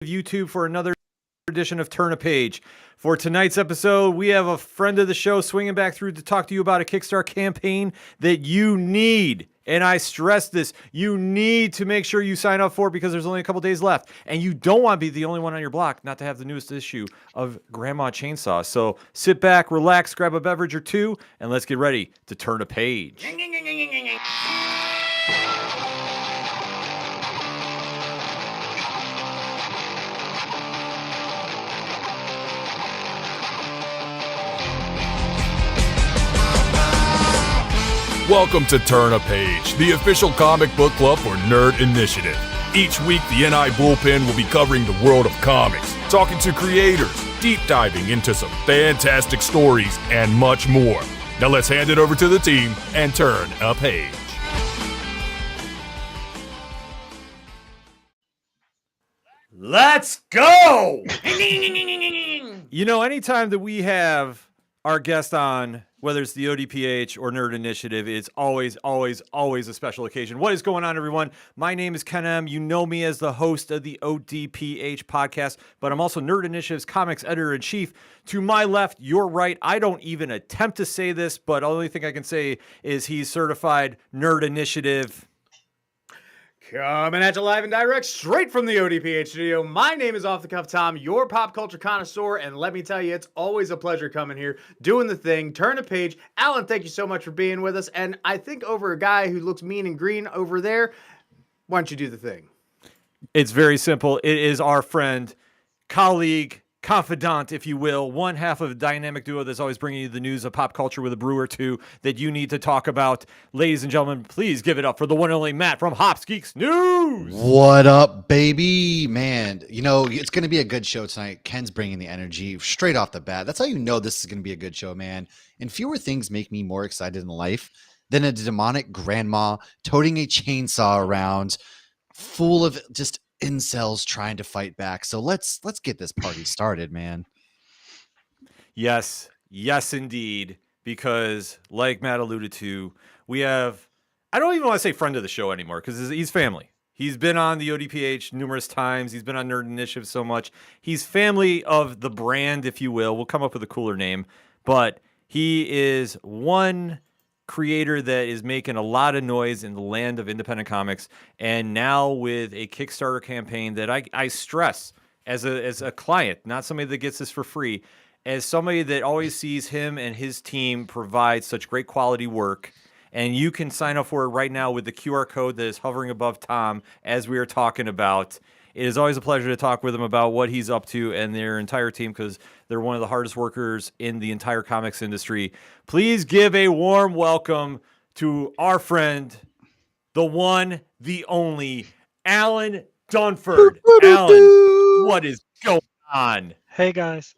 YouTube for another edition of Turn a Page. For tonight's episode, we have a friend of the show swinging back through to talk to you about a Kickstarter campaign that you need. And I stress this, you need to make sure you sign up for it because there's only a couple days left. And you don't want to be the only one on your block not to have the newest issue of Grandma Chainsaw. So sit back, relax, grab a beverage or two, and let's get ready to turn a page. Welcome to Turn a Page, the official comic book club for Nerd Initiative. Each week, the NI Bullpen will be covering the world of comics, talking to creators, deep diving into some fantastic stories, and much more. Now let's hand it over to the team and turn a page. Let's go! You know, anytime that we have our guest on, whether it's the ODPH or Nerd Initiative, it's always a special occasion. What is going on, everyone? My name is Ken M. You know me as the host of the ODPH podcast, but I'm also Nerd Initiative's comics editor-in-chief. To my left, your right, I don't even attempt to say this, but the only thing I can say is he's certified Nerd Initiative. Coming at you live and direct, straight from the ODPH studio. My name is Off the Cuff Tom, your pop culture connoisseur, and let me tell you, it's always a pleasure coming here, doing the thing, turn a page. Alan, thank you so much for being with us, and I think over a guy who looks mean and green over there, why don't you do the thing? It's very simple. It is our friend, colleague, confidant, if you will, one half of a dynamic duo that's always bringing you the news of pop culture with a brew or two that you need to talk about. Ladies and gentlemen, please give it up for the one and only Matt from Hops Geeks News. What up, baby? Man, you know, it's going to be a good show tonight. Ken's bringing the energy straight off the bat. That's how you know this is going to be a good show, man. And fewer things make me more excited in life than a demonic grandma toting a chainsaw around full of just incels trying to fight back. So let's get this party started, man. Yes, indeed. Because like Matt alluded to, we have, I don't even want to say friend of the show anymore because he's family. He's been on the ODPH numerous times. He's been on Nerd Initiative so much. He's family of the brand, if you will. We'll come up with a cooler name. But he is one creator that is making a lot of noise in the land of independent comics, and now with a Kickstarter campaign that I stress as a client, not somebody that gets this for free, as somebody that always sees him and his team provide such great quality work. And you can sign up for it right now with the QR code that is hovering above Tom as we are talking about. It is always a pleasure to talk with him about what he's up to and their entire team because they're one of the hardest workers in the entire comics industry. Please give a warm welcome to our friend, the one, the only, Alan Dunford. Alan, what is going on? Hey, guys.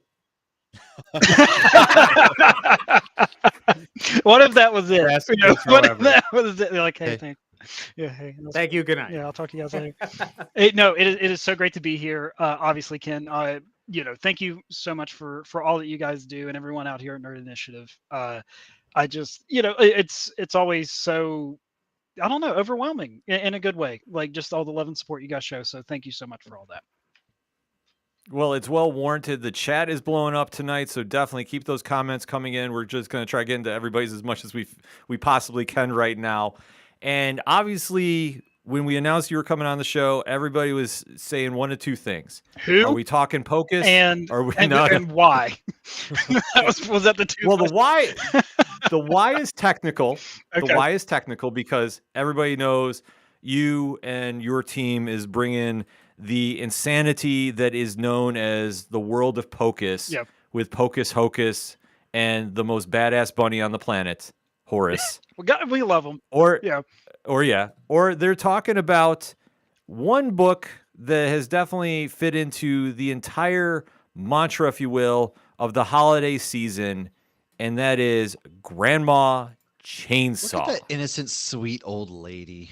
What if that was it? You know, what if that was it? They're like, hey, thanks. Yeah, hey. Thank you. Good night. Yeah, I'll talk to you guys later. It is so great to be here. Obviously, Ken, thank you so much for all that you guys do and everyone out here at Nerd Initiative. I just, it's always so, I don't know, overwhelming in a good way. Like just all the love and support you guys show. So thank you so much for all that. Well, it's well warranted. The chat is blowing up tonight, so definitely keep those comments coming in. We're just going to try to get into everybody's as much as we possibly can right now. And obviously, when we announced you were coming on the show, everybody was saying one of two things. Who? Are we talking Pocus? And why? was that the two? Well, the why is technical. Okay. The why is technical because everybody knows you and your team is bringing the insanity that is known as the world of Pocus. Yep. With Pocus Hocus and the most badass bunny on the planet, Horace. We love them. Or they're talking about one book that has definitely fit into the entire mantra, if you will, of the holiday season, and that is Grandma Chainsaw. Look at that innocent, sweet old lady.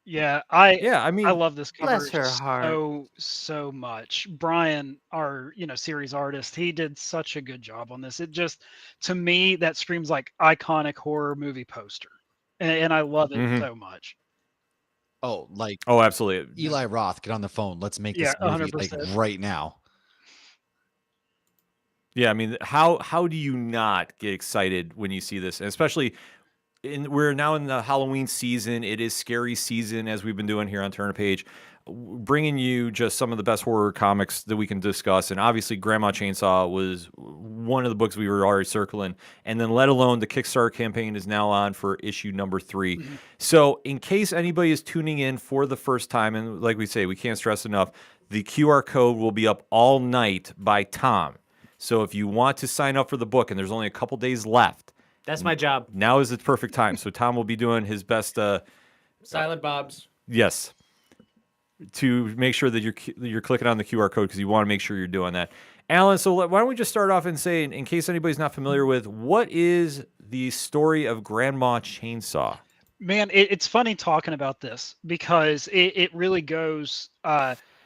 Yeah, I mean, I love this cover bless her heart. so much. Brian, our series artist, he did such a good job on this. It just, to me, that screams like iconic horror movie poster, and I love it so much. Oh, like Oh, absolutely. Eli Roth, get on the phone. Let's make Yeah, this movie like 100%. right now. Yeah, I mean, how do you not get excited when you see this? And especially we're now in the Halloween season. It is scary season, as we've been doing here on Turn a Page, bringing you just some of the best horror comics that we can discuss. And obviously, Grandma Chainsaw was one of the books we were already circling. And then, let alone the Kickstarter campaign is now on for issue number 3. Mhm. So, in case anybody is tuning in for the first time, and like we say, we can't stress enough, the QR code will be up all night by Tom. So if you want to sign up for the book, and there's only a couple days left, That's my job. now is the perfect time. So Tom will be doing his best. Silent Bob's. Yes, to make sure that you're clicking on the QR code, because you want to make sure you're doing that. Alan, so why don't we just start off and say, in case anybody's not familiar with, what is the story of Grandma Chainsaw? Man, it's funny talking about this because it really goes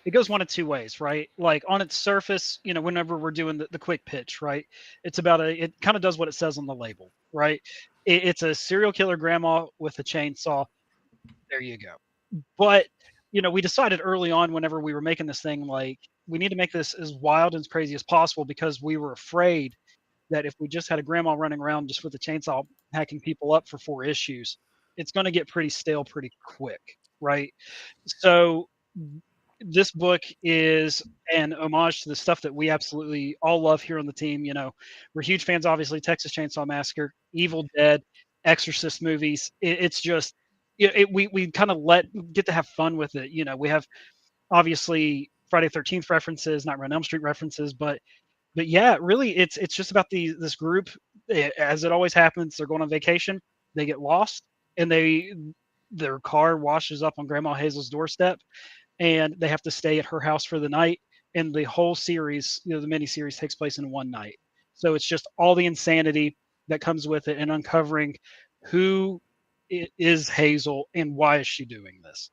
it goes one of two ways, right? Like on its surface, whenever we're doing the quick pitch, right? It's about it kind of does what it says on the label, right? It's a serial killer grandma with a chainsaw. There you go. But we decided early on, whenever we were making this thing, like we need to make this as wild and as crazy as possible, because we were afraid that if we just had a grandma running around just with a chainsaw hacking people up for 4 issues, it's going to get pretty stale pretty quick, right? So this book is an homage to the stuff that we absolutely all love here on the team. We're huge fans, obviously, Texas Chainsaw Massacre, Evil Dead, Exorcist movies. It's just we kind of get to have fun with it. We have obviously Friday 13th references, Nightmare on Elm Street references, but yeah, really, it's just about this group. As it always happens, they're going on vacation, they get lost, and their car washes up on Grandma Hazel's doorstep, and they have to stay at her house for the night. And the whole series, the mini-series, takes place in one night. So it's just all the insanity that comes with it, and uncovering who is Hazel and why is she doing this.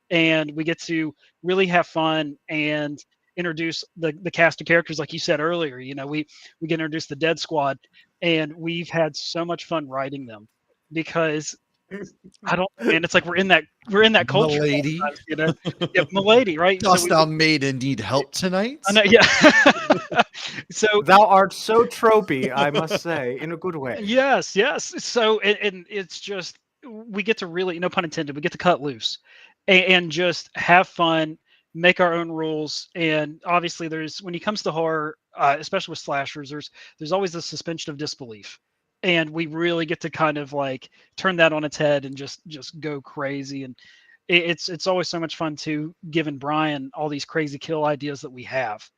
And we get to really have fun and introduce the cast of characters, like you said earlier. We get introduced the Dead Squad, and we've had so much fun writing them, because I don't know, man, it's like we're in that culture. Milady. Yeah, Milady, right? Dost thou maiden need help tonight? I know, yeah. So Thou art so tropey, I must say, in a good way. yes. So and it's just, we get to really, no pun intended, we get to cut loose and just have fun, make our own rules. And obviously, when it comes to horror, especially with slashers, there's always the suspension of disbelief, and we really get to kind of like turn that on its head and just go crazy. And it's always so much fun too, giving Brian all these crazy kill ideas that we have,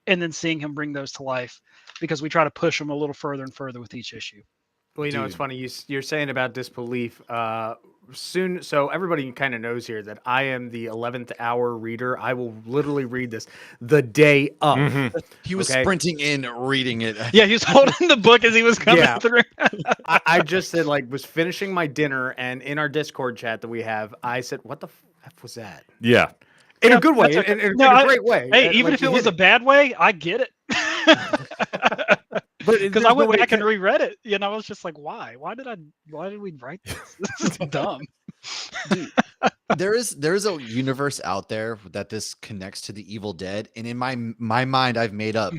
and then seeing him bring those to life, because we try to push him a little further and further with each issue. Well, it's funny. You're saying about disbelief. Soon, so everybody kind of knows here that I am the 11th hour reader. I will literally read this the day of. Mm-hmm. He was sprinting in, reading it. Yeah, he was holding the book as he was coming through. I just said, was finishing my dinner, and in our Discord chat that we have, I said, "What the f was that?" Yeah. In a good way, in a great way. Hey, even if it was a bad way, I get it. But because I went back and reread it, I was just like, why? Why did we write this? This is dumb. Dude, there's a universe out there that this connects to the Evil Dead, and in my mind, I've made up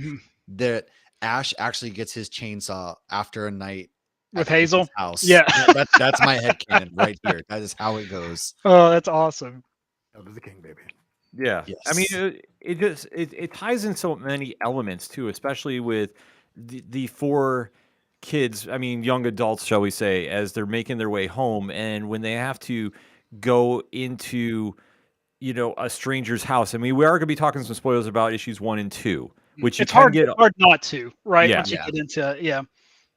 that Ash actually gets his chainsaw after a night with Hazel house. Yeah, that's my headcanon right here. That is how it goes. Oh, that's awesome. Of the king, baby. Yeah. Yes. I mean, it ties in so many elements too, especially with the 4 kids, I mean, young adults, shall we say, as they're making their way home, and when they have to go into, a stranger's house. I mean, we are going to be talking some spoilers about issues 1 and 2, which it's hard not to, right? Yeah. Once you get into yeah.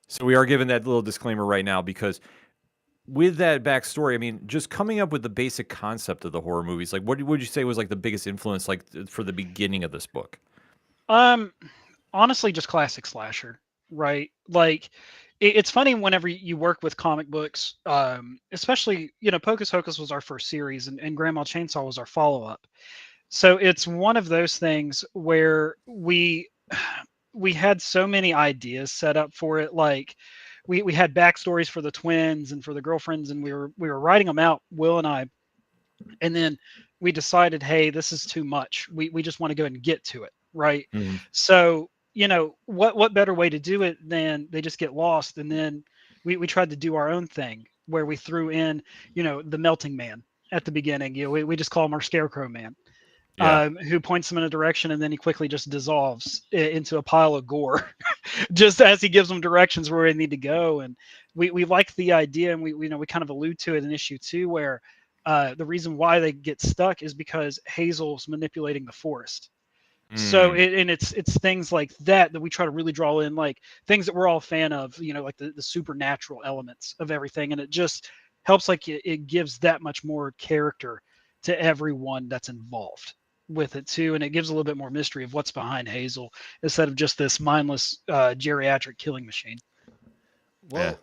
So we are giving that little disclaimer right now, because with that backstory, I mean, just coming up with the basic concept of the horror movies, like what would you say was like the biggest influence, like for the beginning of this book? Honestly, just classic slasher, right? Like, it's funny whenever you work with comic books, especially, Pocus Hocus was our first series, and Grandma Chainsaw was our follow-up. So it's one of those things where we had so many ideas set up for it. Like, we had backstories for the twins and for the girlfriends, and we were writing them out, Will and I, And then we decided, hey, this is too much. We just want to go and get to it, right? Mhm. So, what better way to do it than they just get lost? And then we tried to do our own thing where we threw in, the melting man at the beginning. We just call him our scarecrow man. Yeah. Who points them in a direction and then he quickly just dissolves into a pile of gore just as he gives them directions where they need to go. And we like the idea, and we kind of allude to it in issue 2 where the reason why they get stuck is because Hazel's manipulating the forest. So Mm. it's things like that we try to really draw in, like things that we're all a fan of, like the supernatural elements of everything, and it just helps, like it gives that much more character to everyone that's involved with it too, and it gives a little bit more mystery of what's behind Hazel instead of just this mindless geriatric killing machine. Well, Yeah.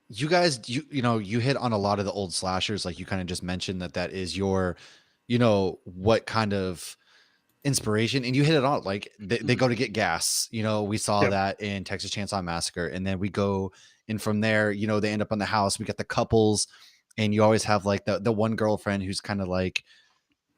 you guys, you hit on a lot of the old slashers, like you kind of just mentioned that is your, what kind of inspiration, and you hit it on, like they go to get gas. We saw Yep. that in Texas Chainsaw Massacre, and then we go, and from there, they end up on the house. We got the couples, and you always have like the one girlfriend who's kind of like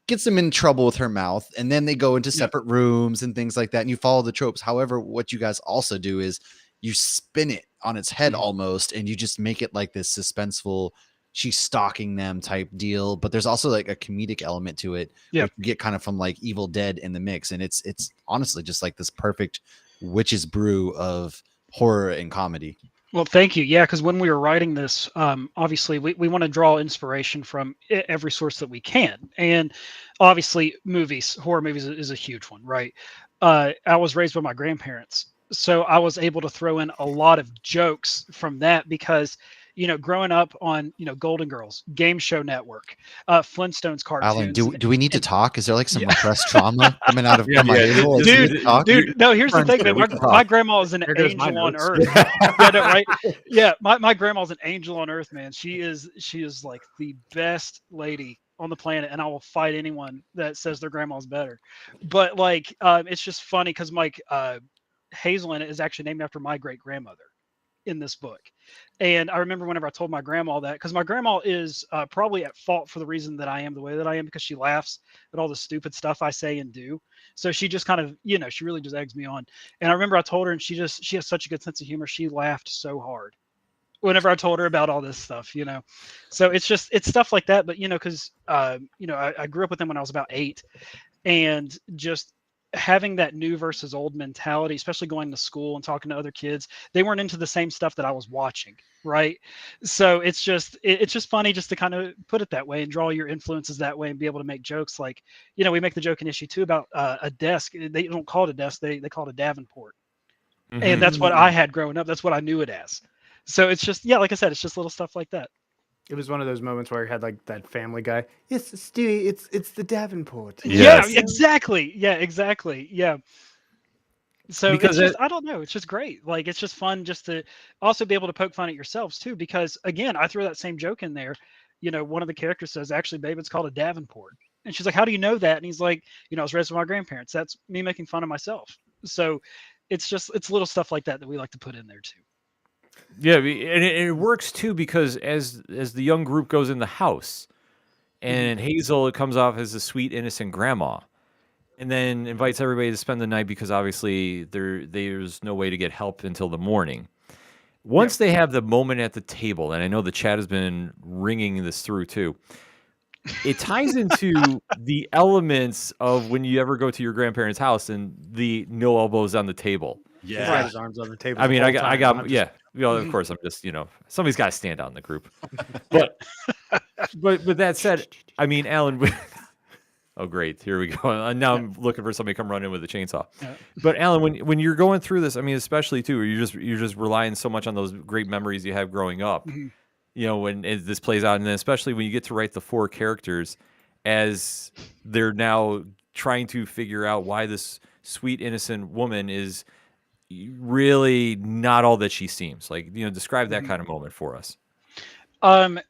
gets them in trouble with her mouth, and then they go into Yep. separate rooms and things like that, and you follow the tropes. However, what you guys also do is you spin it on its head almost, and you just make it like this suspenseful, she's stalking them type deal. But there's also like a comedic element to it, Yep. which you get kind of from like Evil Dead in the mix, and it's honestly just like this perfect witch's brew of horror and comedy. Well, thank you. Yeah, because when we were writing this, obviously we want to draw inspiration from every source that we can, and obviously horror movies is a huge one, right? I was raised by my grandparents, so I was able to throw in a lot of jokes from that because, growing up on Golden Girls, Game Show Network, Flintstones Alan, cartoons, do we need to and talk? Is there like some yeah. repressed trauma coming out of Yeah, my yeah, Hazel? it- Is we need it- to talk? Dude, no, here's the Friends thing, here, man. we My, can my talk. grandma is an There goes my angel on notes. earth. Yeah, no, right? Yeah, my grandma's an angel on earth, man. She is like the best lady on the planet, and I will fight anyone that says their grandma's better. But like, it's just funny because Mike Hazel in it is actually named after my great grandmother in this book. And I remember whenever I told my grandma that, because my grandma is probably at fault for the reason that I am the way that I am, because she laughs at all the stupid stuff I say and do. So she just kind of, she really just eggs me on. And I remember I told her, and she has such a good sense of humor. She laughed so hard whenever I told her about all this stuff. So it's stuff like that. But, because, I grew up with them when I was about 8, and just having that new versus old mentality, especially going to school and talking to other kids, they weren't into the same stuff that I was watching, right? So it's just funny just to kind of put it that way and draw your influences that way and be able to make jokes like, we make the joke in issue 2 about a desk. They don't call it a desk, they call it a Davenport. And that's what I had growing up. That's what I knew it as. So it's just, like I said, it's just little stuff like that. It was one of those moments where you had like that Family Guy. Yes, Stewie, it's the Davenport. Yes. Yeah, exactly. Yeah, exactly. Yeah. So Because it's just, I don't know. It's just great. Like, it's just fun just to also be able to poke fun at yourselves too, because again, I throw that same joke in there. One of the characters says, actually, babe, it's called a Davenport. And she's like, how do you know that? And he's like, I was raised with my grandparents. That's me making fun of myself. So it's little stuff like that we like to put in there too. Yeah, and it works too because as the young group goes in the house, and Hazel comes off as a sweet, innocent grandma, and then invites everybody to spend the night because obviously there's no way to get help until the morning. Once they have the moment at the table, and I know the chat has been ringing this through too, it ties into the elements of when you ever go to your grandparents' house and the no elbows on the table. He's got his arms on the table. I mean, the I whole got, time. I'm just- yeah. Of course, I'm just, somebody's got to stand out in the group. But, but that said, I mean, Alan. Oh, great! Here we go. And now I'm looking for somebody to come run in with a chainsaw. But Alan, when you're going through this, I mean, especially too, you're just relying so much on those great memories you have growing up. When this plays out, and then especially when you get to write the 4 characters as they're now trying to figure out why this sweet, innocent woman is really not all that she seems. Like, describe that kind of moment for us.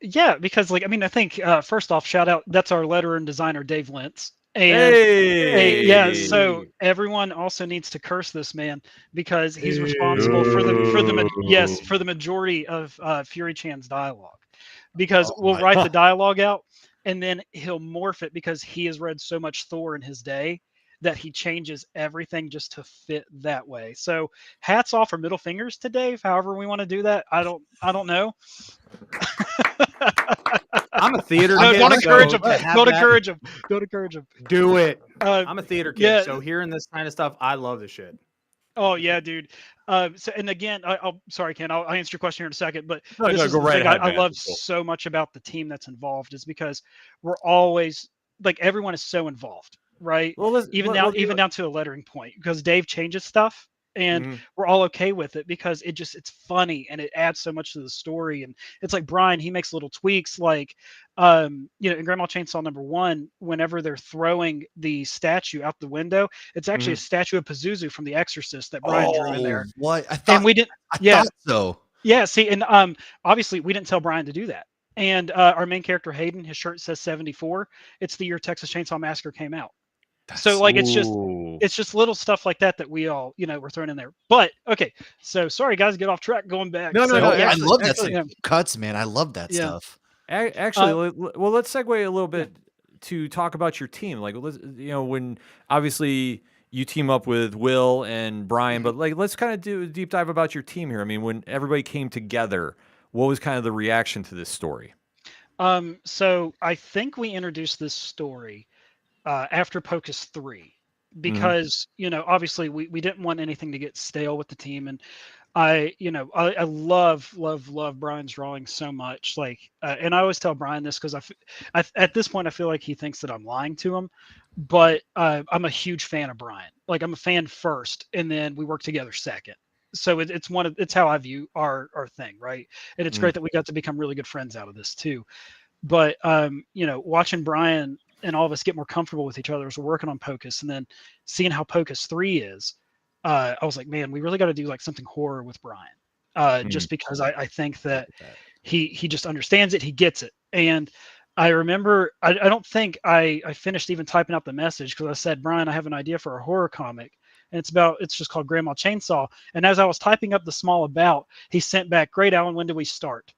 Yeah, because I think first off, shout out, that's our letterer and designer, Dave Lentz. And Hey! yeah, so everyone also needs to curse this man because he's responsible for the majority of Fury Chan's dialogue. Because we'll write the dialogue out, and then he'll morph it because he has read so much Thor in his day that he changes everything just to fit that way. So hats off or middle fingers to Dave, however we want to do that. I don't know. I'm a theater No, kid. don't encourage so him. to have Don't that- encourage him. Don't encourage him. Do it. I'm a theater kid, yeah. so hearing this kind of stuff, I love this shit. Oh yeah, dude. So and again, I'll sorry, Ken. I'll answer your question here in a second. But No, this no, is go the right thing ahead, I man. love It's cool. so much about the team that's involved is because we're always like everyone is so involved, right? Well, Even down to a lettering point because Dave changes stuff and Mhm. we're all okay with it because it's funny and it adds so much to the story. And it's like Brian, he makes little tweaks like in Grandma Chainsaw #1, whenever they're throwing the statue out the window, it's actually a statue of Pazuzu from The Exorcist that Brian drew in there. What? I And thought, we didn't I yeah. thought so. Yeah, see, and obviously we didn't tell Brian to do that. And our main character Hayden, his shirt says 74. It's the year Texas Chainsaw Massacre came out. So like it's Ooh. just little stuff like that we all we're throwing in there. But okay, so sorry guys, get off track. Going back. No, So, no, I actually- love that actually- stuff. Cuts, man. I love that Yeah. stuff. Actually, well, let's segue a little bit to talk about your team. Like, when obviously you team up with Will and Brian, but like, let's kind of do a deep dive about your team here. I mean, when everybody came together, what was kind of the reaction to this story? So I think we introduced this story after Pocus 3 because obviously we didn't want anything to get stale with the team, and I love Brian's drawing so much. Like, and I always tell Brian this because at this point I feel like he thinks that I'm lying to him, but I'm a huge fan of Brian. Like, I'm a fan first, and then we work together second. So it's how I view our thing, right? And it's great that we got to become really good friends out of this too. But watching Brian and all of us get more comfortable with each other as we're working on Pocus, and then seeing how Pocus 3 is. I was like, man, we really got to do like something horror with Brian, just because I think that he just understands it, he gets it. And I remember, I don't think I finished even typing out the message because I said, Brian, I have an idea for a horror comic, and it's just called Grandma Chainsaw. And as I was typing up the small about, he sent back, great, Alan, when do we start?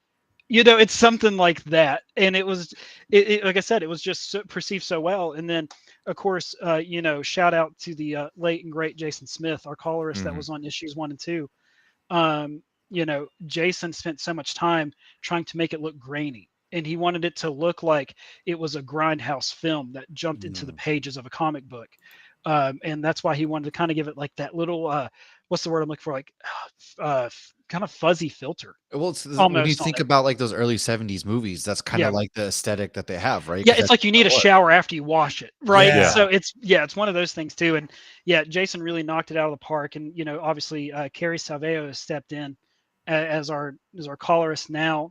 It's something like that. And it was, like I said, it was just perceived so well. And then, of course, shout out to the late and great Jason Smith, our colorist that was on issues 1 and 2. Jason spent so much time trying to make it look grainy, and he wanted it to look like it was a grindhouse film that jumped into the pages of a comic book. And that's why he wanted to kind of give it like that little, what's the word I'm looking for? Like, kind of fuzzy filter. Well, when Almost you on think it. about like those early 70s movies, that's kind of like the aesthetic that they have, right? Yeah, 'Cause it's like you need a shower after you wash it, right? Yeah. So it's one of those things too. And yeah, Jason really knocked it out of the park. And obviously, Carrie Salveo has stepped in as our colorist now,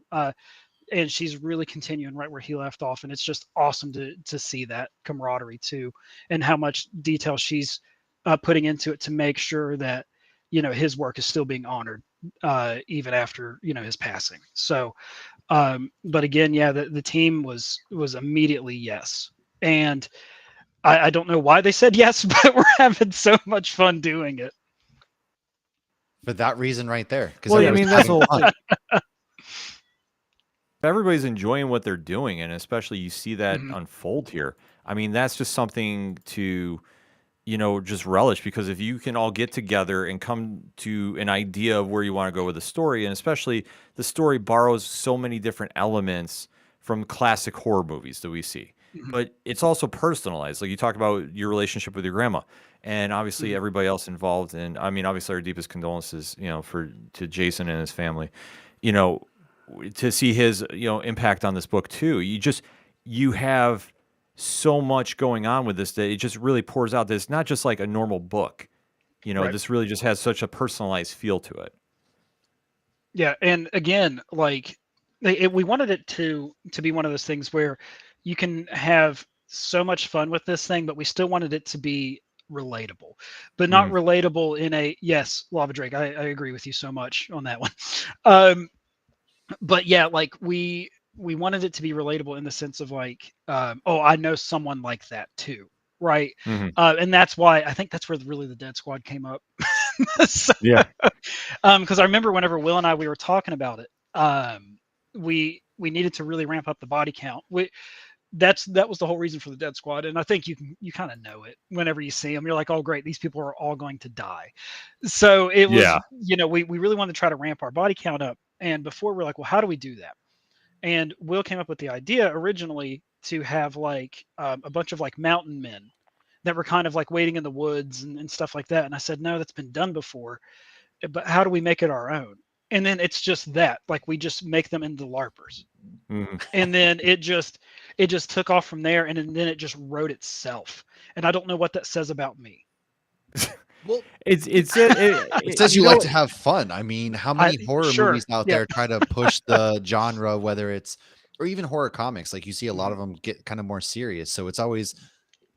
and she's really continuing right where he left off. And it's just awesome to see that camaraderie too, and how much detail she's putting into it to make sure that his work is still being honored even after his passing. So but again, yeah, the team was immediately yes. And I don't know why they said yes, but we're having so much fun doing it. For that reason right there. Well, I mean, that's having fun. everybody's enjoying what they're doing, and especially you see that unfold here. I mean, that's just something to just relish, because if you can all get together and come to an idea of where you want to go with the story, and especially the story borrows so many different elements from classic horror movies that we see, but it's also personalized. Like you talk about your relationship with your grandma, and obviously everybody else involved. And I mean, obviously our deepest condolences, to Jason and his family, to see his, impact on this book too. You have so much going on with this that it just really pours out. This not just like a normal book, Right. This really just has such a personalized feel to it. Yeah, and again, like we wanted it to be one of those things where you can have so much fun with this thing, but we still wanted it to be relatable, but not relatable in a yes, Lava Drake. I agree with you so much on that one. But yeah, like we wanted it to be relatable in the sense of like, oh, I know someone like that too, right? And that's why I think that's where really the Dead Squad came up. So, Yeah. Because I remember whenever Will and we were talking about it, we needed to really ramp up the body count. that was the whole reason for the Dead Squad. And I think you kind of know it whenever you see them. You're like, oh great, these people are all going to die. So it was, Yeah. we really wanted to try to ramp our body count up. And before we're like, well, how do we do that? And Will came up with the idea originally to have like a bunch of like mountain men that were kind of like waiting in the woods and stuff like that. And I said, no, that's been done before, but how do we make it our own? And then it's just that, like, we just make them into LARPers. Mhm. And then it just took off from there, and then it just wrote itself. And I don't know what that says about me. Well, It says you like to have fun. I mean, how many horror sure, movies out yeah. there try to push the genre, whether it's or even horror comics? Like you see a lot of them get kind of more serious. So it's always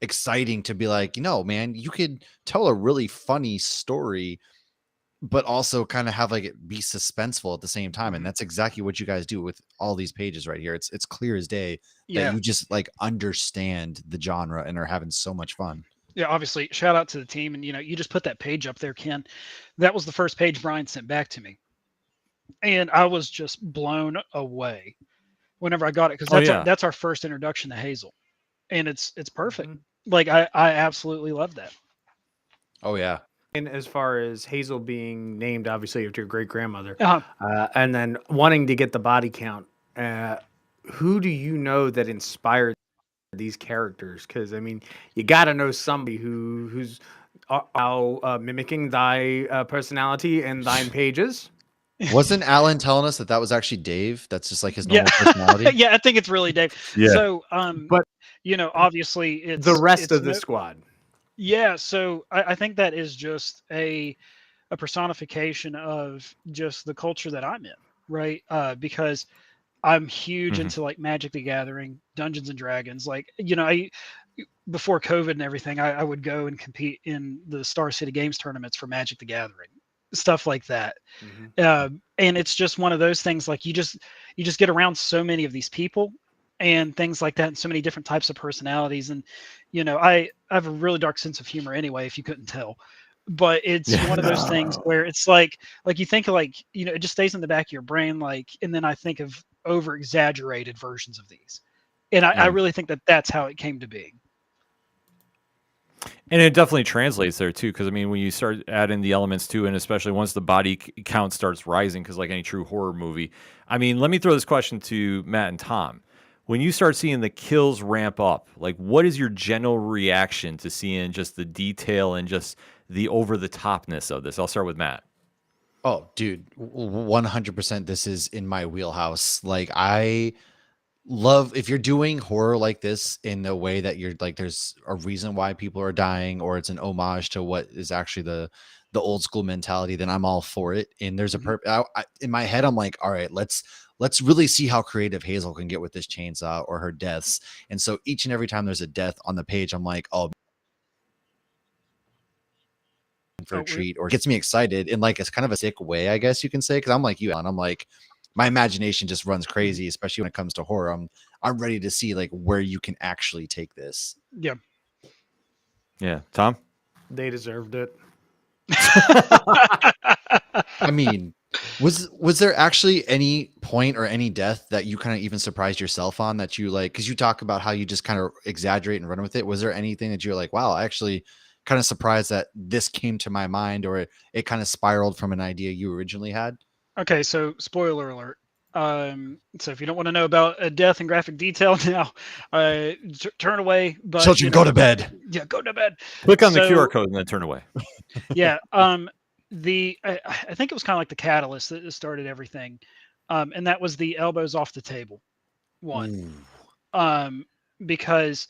exciting to be like, man, you could tell a really funny story, but also kind of have like it be suspenseful at the same time. And that's exactly what you guys do with all these pages right here. It's clear as day Yeah. that you just like understand the genre and are having so much fun. Yeah, obviously, shout out to the team. And, you just put that page up there, Ken. That was the first page Brian sent back to me. And I was just blown away whenever I got it, because that's our first introduction to Hazel. And it's perfect. Like, I absolutely love that. Oh, yeah. And as far as Hazel being named, obviously, after your great grandmother, Uh-huh. and then wanting to get the body count, who do you know that inspired these characters? Because I mean, you got to know somebody who's mimicking thy personality and thine pages. Wasn't Alan telling us that was actually Dave? That's just like his normal personality. Yeah, I think it's really Dave. Yeah. So, but obviously, it's the rest of the squad. Yeah, so I think that is just a personification of just the culture that I'm in, right? Because I'm huge into like Magic the Gathering, Dungeons and Dragons. Like, before COVID and everything, I would go and compete in the Star City Games tournaments for Magic the Gathering, stuff like that. And it's just one of those things, like you just get around so many of these people and things like that, and so many different types of personalities. And I have a really dark sense of humor anyway, if you couldn't tell. But it's one of those things where it's like you think of like, it just stays in the back of your brain, like, and then I think of over exaggerated versions of these. And I really think that that's how it came to be. And it definitely translates there too, because I mean, when you start adding the elements too, and especially once the body count starts rising, because like any true horror movie, I mean, let me throw this question to Matt and Tom. When you start seeing the kills ramp up, like what is your general reaction to seeing just the detail and just the over-the-topness of this? I'll start with Matt. Oh, dude, 100%. This is in my wheelhouse. Like, I love if you're doing horror like this in a way that you're like, there's a reason why people are dying, or it's an homage to what is actually the old school mentality, then I'm all for it. And there's a purpose. In my head, I'm like, all right, let's really see how creative Hazel can get with this chainsaw or her deaths. And so each and every time there's a death on the page, I'm like, oh, for a treat, or gets me excited in like it's kind of a sick way, I guess you can say, because I'm like you, Alan. I'm like, my imagination just runs crazy, especially when it comes to horror. I'm ready to see like where you can actually take this. Yeah, Tom. They deserved it. I mean, was there actually any point or any death that you kind of even surprised yourself on, that you like, because you talk about how you just kind of exaggerate and run with it? Was there anything that you're like, wow, I actually kind of surprised that this came to my mind, or it kind of spiraled from an idea you originally had? Okay, so spoiler alert. So if you don't want to know about a death in graphic detail now, turn away. But children, go to bed. Yeah, go to bed. Click on the QR code and then turn away. Yeah. I think it was kind of like the catalyst that started everything, and that was the elbows off the table one. Because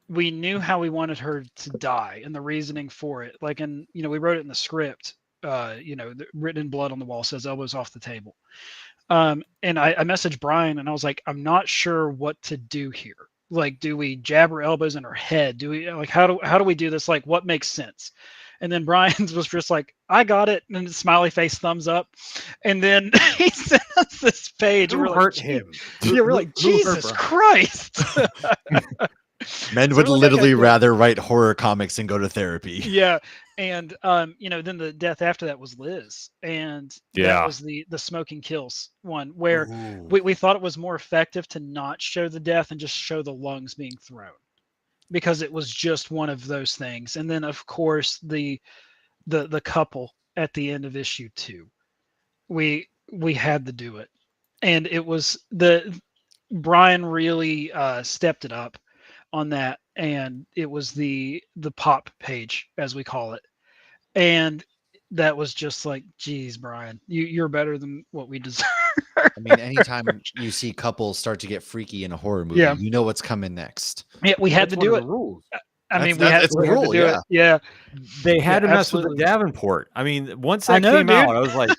we knew how we wanted her to die and the reasoning for it. Like, and we wrote it in the script. Written in blood on the wall says elbows off the table. And I messaged Brian and I was like, I'm not sure what to do here. Like, do we jab her elbows in her head? Do we like, how do we do this? Like, what makes sense? And then Brian's was just like, I got it. And then smiley face, thumbs up. And then he sent us this page. Who hurt him? Yeah, we're like, Jesus Christ. Men So would we're like, literally okay, cool. rather write horror comics than go to therapy. Yeah, and then the death after that was Liz, and that Yeah. was the smoking kills one where Ooh. we thought it was more effective to not show the death and just show the lungs being thrown because it was just one of those things. And then of course the couple at the end of issue 2, we had to do it, and it was the Brian really stepped it up on that, and it was the pop page as we call it, and that was just like, geez, Brian, you're better than what we deserve. I mean, anytime you see couples start to get freaky in a horror movie, Yeah. you know what's coming next. Yeah, we had That's to one do of it. the rules. I mean, It's a we had rule, to do yeah. it. Yeah, They had Yeah, to mess with absolutely. the Davenport. I mean, once I that know, came dude. out, I was like,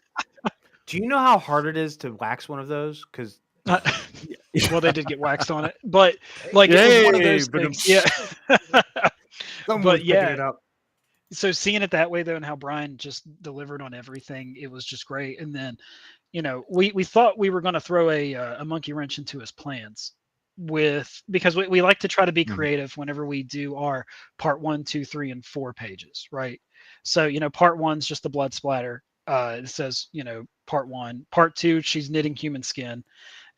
Do you know how hard it is to wax one of those? Because well, they did get waxed on it, but like it was one of Yay, those but things. Yeah. someone But was picking yeah, it up. so seeing it that way though, and how Brian just delivered on everything, it was just great. And then, we thought we were going to throw a monkey wrench into his plans because we like to try to be Mhm. creative whenever we do our part 1, 2, 3, and 4 pages, right? So part 1's just the blood splatter. It says part 1, part 2, she's knitting human skin,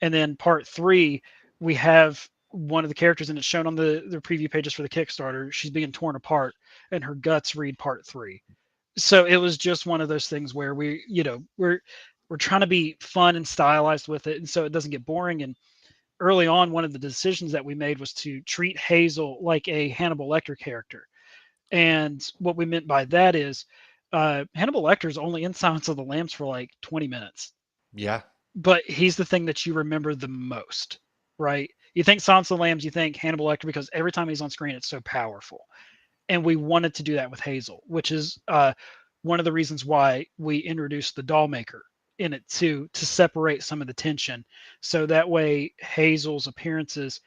and then part 3, we have one of the characters, and it's shown on the preview pages for the Kickstarter. She's being torn apart, and her guts read part 3. So it was just one of those things where we're trying to be fun and stylized with it, and so it doesn't get boring. And early on, one of the decisions that we made was to treat Hazel like a Hannibal Lecter character. And what we meant by that is Hannibal Lecter's only in Silence of the Lambs for like 20 minutes, Yeah. but he's the thing that you remember the most, right? You think Silence of the Lambs, you think Hannibal Lecter because every time he's on screen, it's so powerful. And we wanted to do that with Hazel, which is one of the reasons why we introduced the doll maker in it too, to separate some of the tension, so that way Hazel's appearances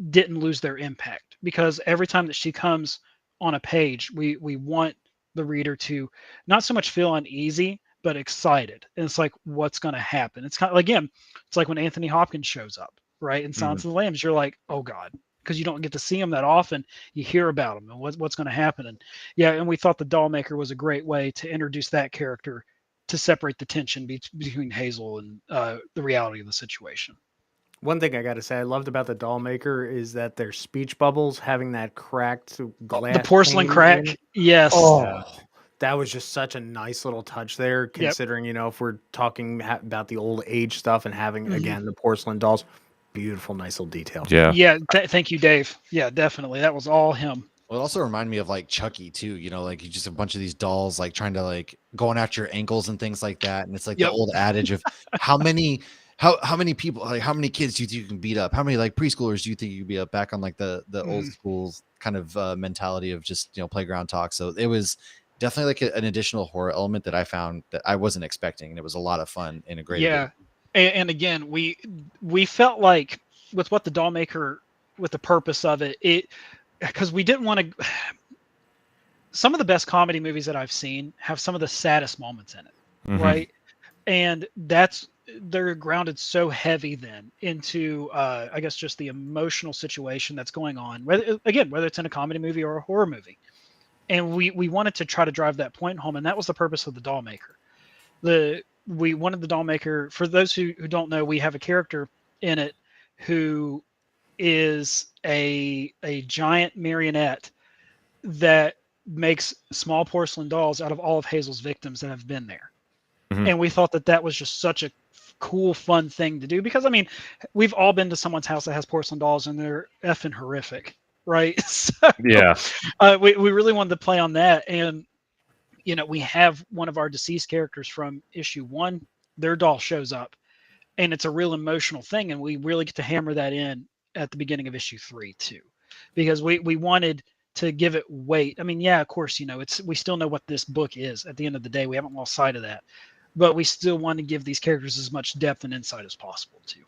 didn't lose their impact. Because every time that she comes on a page, we want the reader to not so much feel uneasy, but excited. And it's like, what's going to happen? It's kind of, again, it's like when Anthony Hopkins shows up, right? In Silence of the Lambs, you're like, oh God, because you don't get to see him that often. You hear about him and what's going to happen. And yeah, and we thought the doll maker was a great way to introduce that character to separate the tension between Hazel and the reality of the situation. One thing I got to say I loved about the doll maker is that their speech bubbles having that cracked glass. The porcelain pane crack. in it. Yes. Oh, that was just such a nice little touch there, Yep. considering, if we're talking about the old age stuff and having, Mhm. again, the porcelain dolls. Beautiful, nice little detail. yeah. Yeah. Thank you, Dave. Yeah, definitely. That was all him. Well, it also reminded me of like Chucky too, like you just a bunch of these dolls like trying to like going after your ankles and things like that. And it's like Yep. the old adage of how many people, like how many kids do you think you can beat up? How many like preschoolers do you think you can beat up? Back on like the old school kind of mentality of just playground talk. So it was definitely like an additional horror element that I found that I wasn't expecting, and it was a lot of fun integrated. Yeah. And again, we felt like with what the doll maker, with the purpose of it, because we didn't want to. Some of the best comedy movies that I've seen have some of the saddest moments in it, right? And they're grounded so heavy then into I guess just the emotional situation that's going on, whether it's in a comedy movie or a horror movie. And we wanted to try to drive that point home, and that was the purpose of the doll maker. We wanted the doll maker, for those who don't know, we have a character in it who is a giant marionette that makes small porcelain dolls out of all of Hazel's victims that have been there. And we thought that was just such a cool, fun thing to do, because I mean, we've all been to someone's house that has porcelain dolls and they're effing horrific, right? So, Yeah. we really wanted to play on that. And we have one of our deceased characters from issue 1, their doll shows up, and it's a real emotional thing, and we really get to hammer that in at the beginning of issue 3 too, because we wanted to give it weight. I mean, yeah, of course, we still know what this book is at the end of the day. We haven't lost sight of that, but we still want to give these characters as much depth and insight as possible too.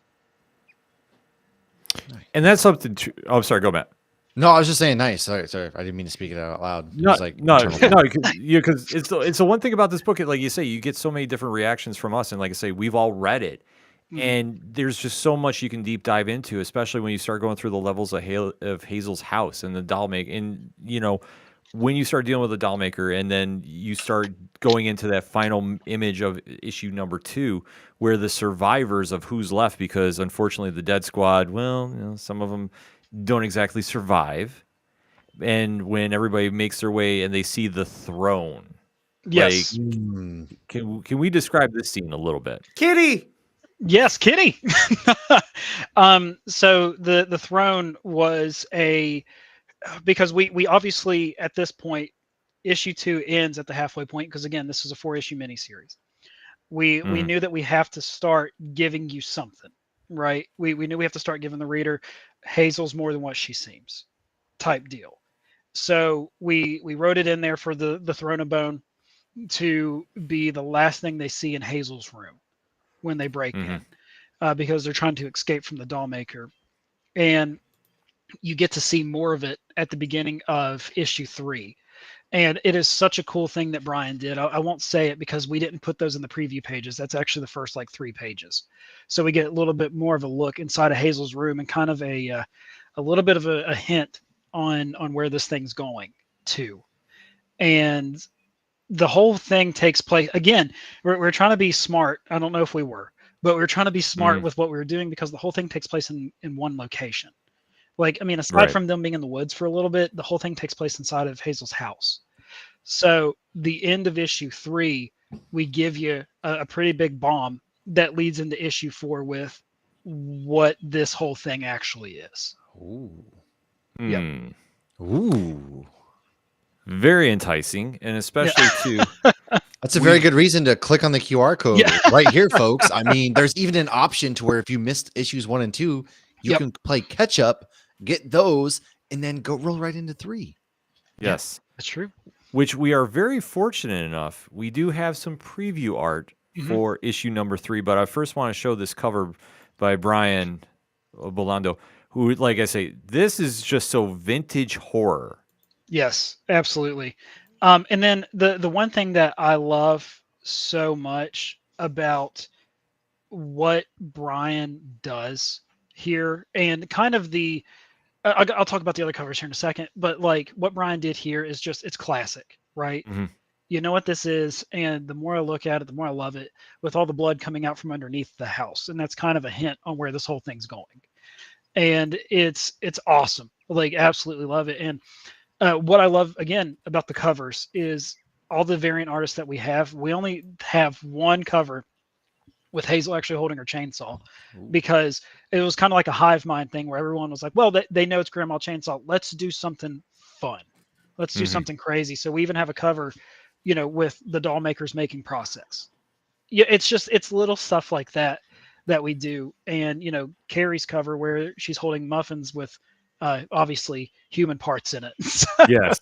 And that's something oh, sorry, go Matt. No, I was just saying nice. Sorry. I didn't mean to speak it out loud. It No, was like no, internal. because it's the one thing about this book. Like you say, you get so many different reactions from us, and like I say, we've all read it, And there's just so much you can deep dive into, especially when you start going through the levels of, Hazel's house and the doll make. And, when you start dealing with the doll maker and then you start going into that final image of issue number 2, where the survivors of who's left, because unfortunately the dead squad, well, some of them don't exactly survive. And when everybody makes their way and they see the throne, Yes. can we describe this scene a little bit? Kitty. Yes, Kitty. So the throne was because we obviously at this point, issue 2 ends at the halfway point, because again, this is a 4-issue miniseries. We knew that we have to start giving you something, right? We knew we have to start giving the reader Hazel's more than what she seems type deal. So we wrote it in there for the throne of bone to be the last thing they see in Hazel's room when they break in, because they're trying to escape from the doll maker. And you get to see more of it at the beginning of issue 3. And it is such a cool thing that Brian did. I won't say it because we didn't put those in the preview pages. That's actually the first 3 pages. So we get a little bit more of a look inside of Hazel's room and kind of a little bit of a hint on where this thing's going to. And the whole thing takes place, again, we're trying to be smart. I don't know if we were, but we're trying to be smart with what we were doing, because the whole thing takes place in one location. Aside from them being in the woods for a little bit, the whole thing takes place inside of Hazel's house. So the end of issue 3, we give you a pretty big bomb that leads into issue 4 with what this whole thing actually is. Ooh. Yep. Ooh. Very enticing, and especially too. That's a very good reason to click on the QR code right here, folks. I mean, there's even an option to where if you missed issues 1 and 2, you can play catch up, get those, and then go roll right into 3. Yes, that's true. Which we are very fortunate enough. We do have some preview art for issue number 3, but I first want to show this cover by Brian Bolando, who, like I say, this is just so vintage horror. Yes, absolutely. And then the one thing that I love so much about what Brian does here, and kind of I'll talk about the other covers here in a second, but what Brian did here is just, it's classic, right? You know what this is, and the more I look at it, the more I love it, with all the blood coming out from underneath the house, and that's kind of a hint on where this whole thing's going. And it's awesome. Absolutely love it. And what I love again about the covers is all the variant artists that we have. We only have one cover with Hazel actually holding her chainsaw, because it was kind of like a hive mind thing where everyone was like, well, they know it's Grandma Chainsaw. Let's do something fun. Let's do something crazy. So we even have a cover, with the doll maker's making process. Yeah, it's little stuff like that we do. And, Carrie's cover where she's holding muffins with obviously human parts in it. Yes.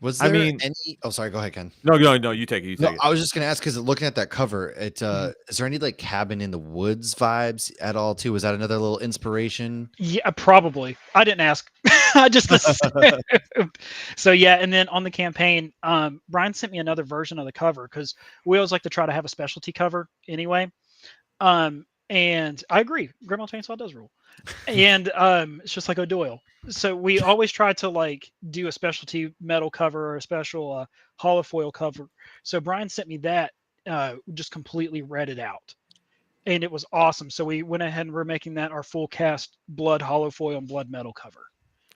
Was there any? Oh, sorry. Go ahead, Ken. No, you take it. I was just gonna ask, because looking at that cover, is there any cabin in the woods vibes at all too? Was that another little inspiration? Yeah, probably. I didn't ask. I just assumed. So yeah, and then on the campaign, Brian sent me another version of the cover, because we always like to try to have a specialty cover anyway. And I agree, Grandma Chainsaw does rule. And it's just like O'Doyle. So we always try to do a specialty metal cover or a special holofoil cover. So Brian sent me that, just completely read it out, and it was awesome. So we went ahead and we're making that our full cast blood holofoil and blood metal cover.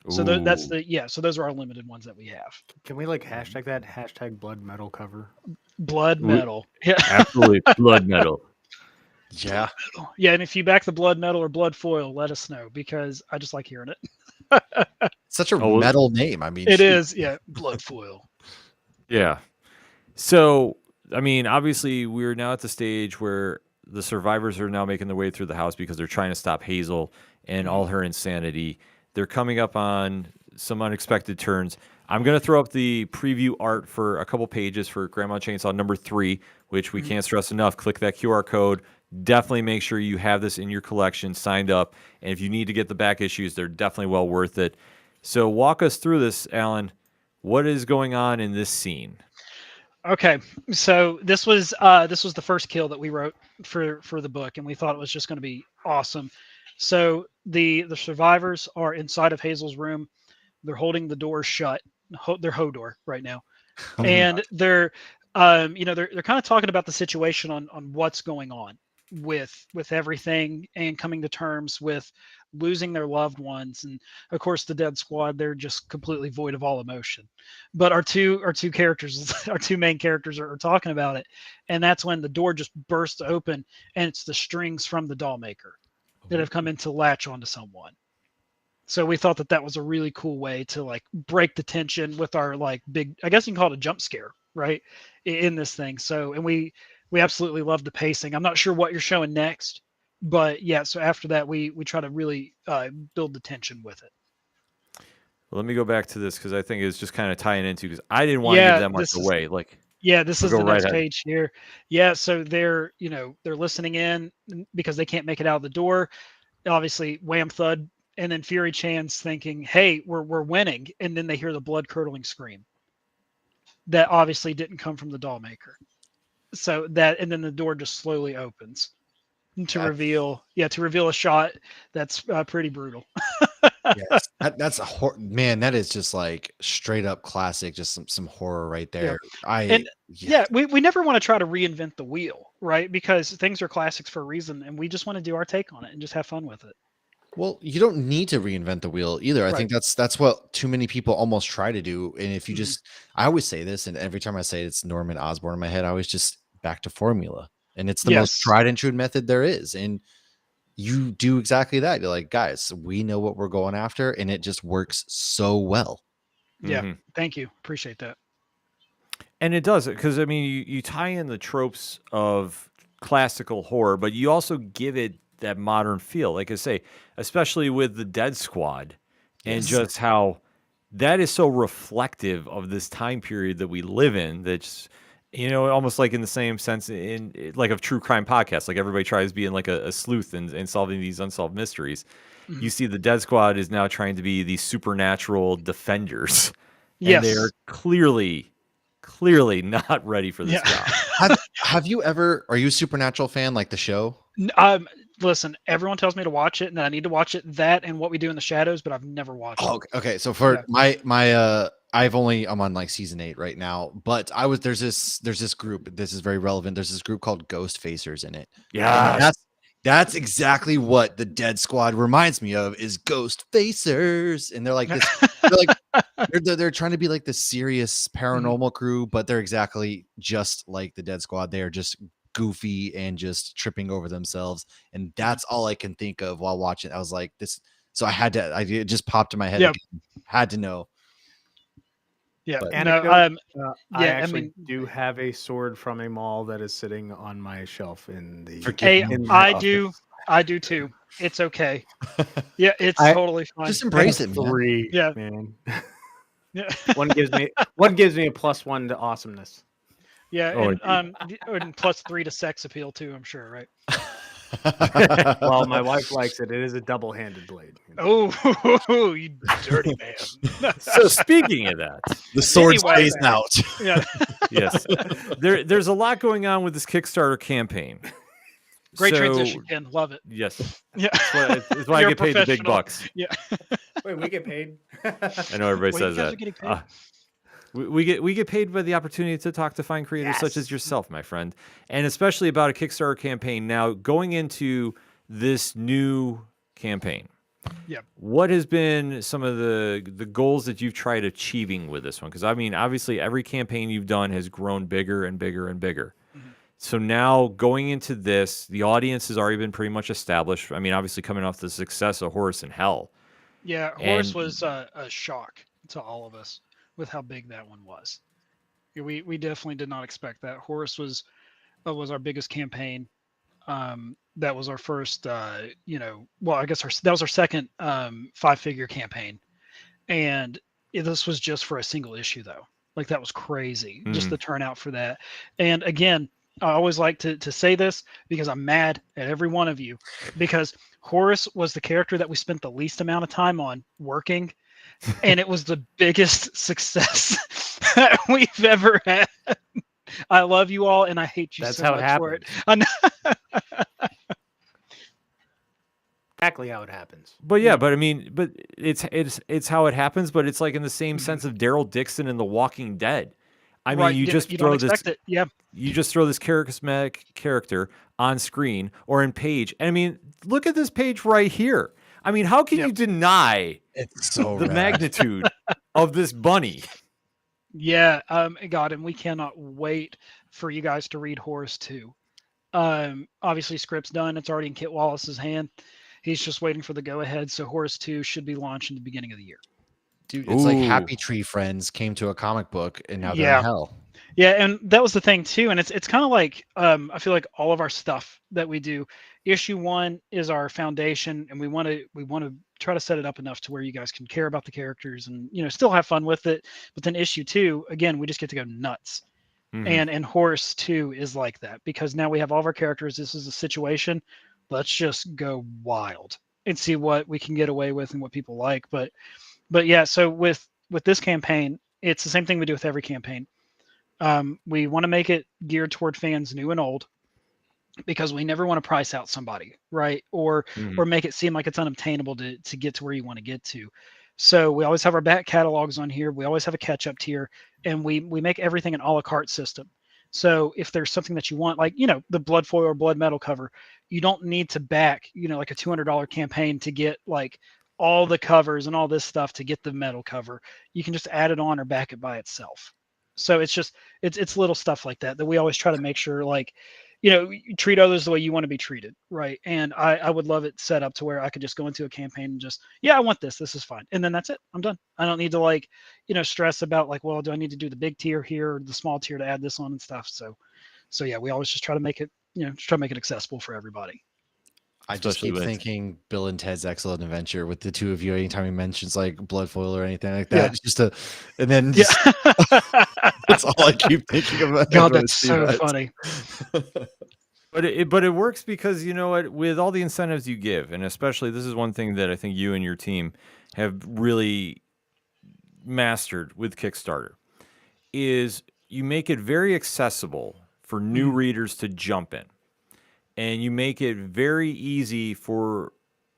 So that's so those are our limited ones that we have. Can we hashtag that #blood metal cover? Blood metal. Yeah, absolutely. Blood metal. Yeah. Yeah, and if you back the blood metal or blood foil, let us know, because I just like hearing it. Such a metal name. I mean, it is. Yeah, blood foil. Yeah. So, I mean, obviously, we're now at the stage where the survivors are now making their way through the house because they're trying to stop Hazel and all her insanity. They're coming up on some unexpected turns. I'm going to throw up the preview art for a couple pages for Grandma Chainsaw number 3, which we can't stress enough. Click that QR code. Definitely make sure you have this in your collection, signed up. And if you need to get the back issues, they're definitely well worth it. So walk us through this, Alan. What is going on in this scene? Okay, so this was the first kill that we wrote for the book, and we thought it was just going to be awesome. So the survivors are inside of Hazel's room. They're holding the door shut. They're Hodor right now, and they're they're kind of talking about the situation on what's going on with everything, and coming to terms with losing their loved ones. And of course the dead squad, they're just completely void of all emotion. But our two characters our two main characters are talking about it, and that's when the door just bursts open, and it's the strings from the doll maker that have come in to latch onto someone. So we thought that that was a really cool way to like break the tension with our like big, I guess you can call it a jump scare, right? In this thing. So, and we absolutely love the pacing. I'm not sure what you're showing next, but yeah. So after that, we try to really build the tension with it. Well, let me go back to this because I think it's just kind of tying into, because I didn't want to give that much away. This is the next page here. Yeah. So they're listening in because they can't make it out of the door. Obviously, wham thud. And then Fury Chan's thinking, "Hey, we're winning," and then they hear the blood curdling scream. That obviously didn't come from the doll maker. So that, and then the door just slowly opens to reveal a shot that's pretty brutal. Yes, that's man. That is just like straight up classic. Just some horror right there. We never want to try to reinvent the wheel, right? Because things are classics for a reason, and we just want to do our take on it and just have fun with it. Well, you don't need to reinvent the wheel either. I think that's what too many people almost try to do. And if you just, I always say this, and every time I say it, it's Norman Osborn in my head. I always just back to formula, and it's the most tried and true method there is. And you do exactly that. You're like, guys, we know what we're going after, and it just works so well. Yeah, thank you, appreciate that. And it does, because I mean, you tie in the tropes of classical horror, but you also give it that modern feel, like I say, especially with the Dead Squad, and just how that is so reflective of this time period that we live in. That's, almost like in the same sense in like of true crime podcasts, like everybody tries being like a sleuth and solving these unsolved mysteries. You see the Dead Squad is now trying to be these supernatural defenders. And they are clearly not ready for this job. Have you ever, are you a Supernatural fan, like the show? Listen, everyone tells me to watch it, and I need to watch it, that and What We Do in the Shadows, but I've never watched it. Okay. So for I'm on like season 8 right now, but there's this group, this is very relevant. There's this group called Ghost Facers in it. Yeah. That's exactly what the Dead Squad reminds me of, is Ghost Facers. And they're like this, they're trying to be like the serious paranormal crew, but they're exactly just like the Dead Squad. They are just goofy and just tripping over themselves, and that's all I can think of while watching. I was like, this, so it just popped in my head. Had to know. I actually do have a sword from a mall that is sitting on my shelf in the I do too. It's okay. Yeah, it's totally fine. Just embrace it, man. 3, man. One gives me a +1 to awesomeness. Yeah, and +3 to sex appeal too, I'm sure, right? Well, my wife likes it. It is a double-handed blade. Oh, you dirty man. So speaking of that, the sword stays out. Yeah. Yes. There's a lot going on with this Kickstarter campaign. Great transition, Ken. Love it. Yes. Yeah. That's why I get paid the big bucks. Yeah. Wait, we get paid? I know everybody says that. We get paid by the opportunity to talk to fine creators such as yourself, my friend, and especially about a Kickstarter campaign. Now, going into this new campaign, what has been some of the goals that you've tried achieving with this one? Because I mean, obviously, every campaign you've done has grown bigger and bigger and bigger. So now going into this, the audience has already been pretty much established. I mean, obviously coming off the success of Horus in Hell. Yeah, Horus was a shock to all of us with how big that one was. We definitely did not expect that. Horus was our biggest campaign. That was our first, I guess that was our second 5-figure campaign. And this was just for a single issue, though. Like, that was crazy, just the turnout for that. And again, I always like to say this because I'm mad at every one of you, because Horus was the character that we spent the least amount of time on working, and it was the biggest success that we've ever had. I love you all, and I hate you That's so how it much for it. happens. I know. Exactly how it happens. But yeah, but I mean, but it's how it happens. But it's like in the same sense of Daryl Dixon in The Walking Dead. I mean, Right, you just you don't throw this, expect it. Yeah, you just throw this charismatic character on screen or in page. And I mean, look at this page right here. I mean, how can Yep. you deny It's so the rad. magnitude of this bunny? yeah. God, and we cannot wait for you guys to read Horus 2. Obviously, script's done. It's already in Kit Wallace's hand. He's just waiting for the go ahead. So Horus 2 should be launched in the beginning of the year. Dude, it's like Ooh. Happy Tree Friends came to a comic book and now they're in Yeah. hell. Yeah, and that was the thing too. And it's kind of like I feel like all of our stuff that we do, issue 1 is our foundation, and we want to try to set it up enough to where you guys can care about the characters and still have fun with it. But then issue 2, again, we just get to go nuts. Mhm. And Horus 2 is like that because now we have all of our characters. This is a situation. Let's just go wild and see what we can get away with and what people like. But yeah, so with this campaign, it's the same thing we do with every campaign. We want to make it geared toward fans new and old because we never want to price out somebody, right? Or Mhm. make it seem like it's unobtainable to get to where you want to get to. So we always have our back catalogs on here. We always have a catch up tier, and we make everything an a la carte system. So if there's something that you want, like the blood foil or blood metal cover, you don't need to back like a $200 campaign to get like all the covers and all this stuff to get the metal cover. You can just add it on or back it by itself. So it's just it's little stuff like that we always try to make sure, like, you treat others the way you want to be treated, right? And I would love it set up to where I could just go into a campaign and just, I want this is fine, and then that's it, I'm done. I don't need to, like, stress about, like, well, do I need to do the big tier here or the small tier to add this on and stuff. So yeah, we always just try to make it, just try to make it accessible for everybody. I just Especially keep with- thinking Bill and Ted's Excellent Adventure with the two of you. Anytime he mentions like blood foil or anything like Yeah. that, it's just and then Yeah. that's all I keep thinking about. God, when I that's see so that. funny. But it works because, you know what, with all the incentives you give, and especially this is one thing that I think you and your team have really mastered with Kickstarter, is you make it very accessible for new readers to jump in. And you make it very easy for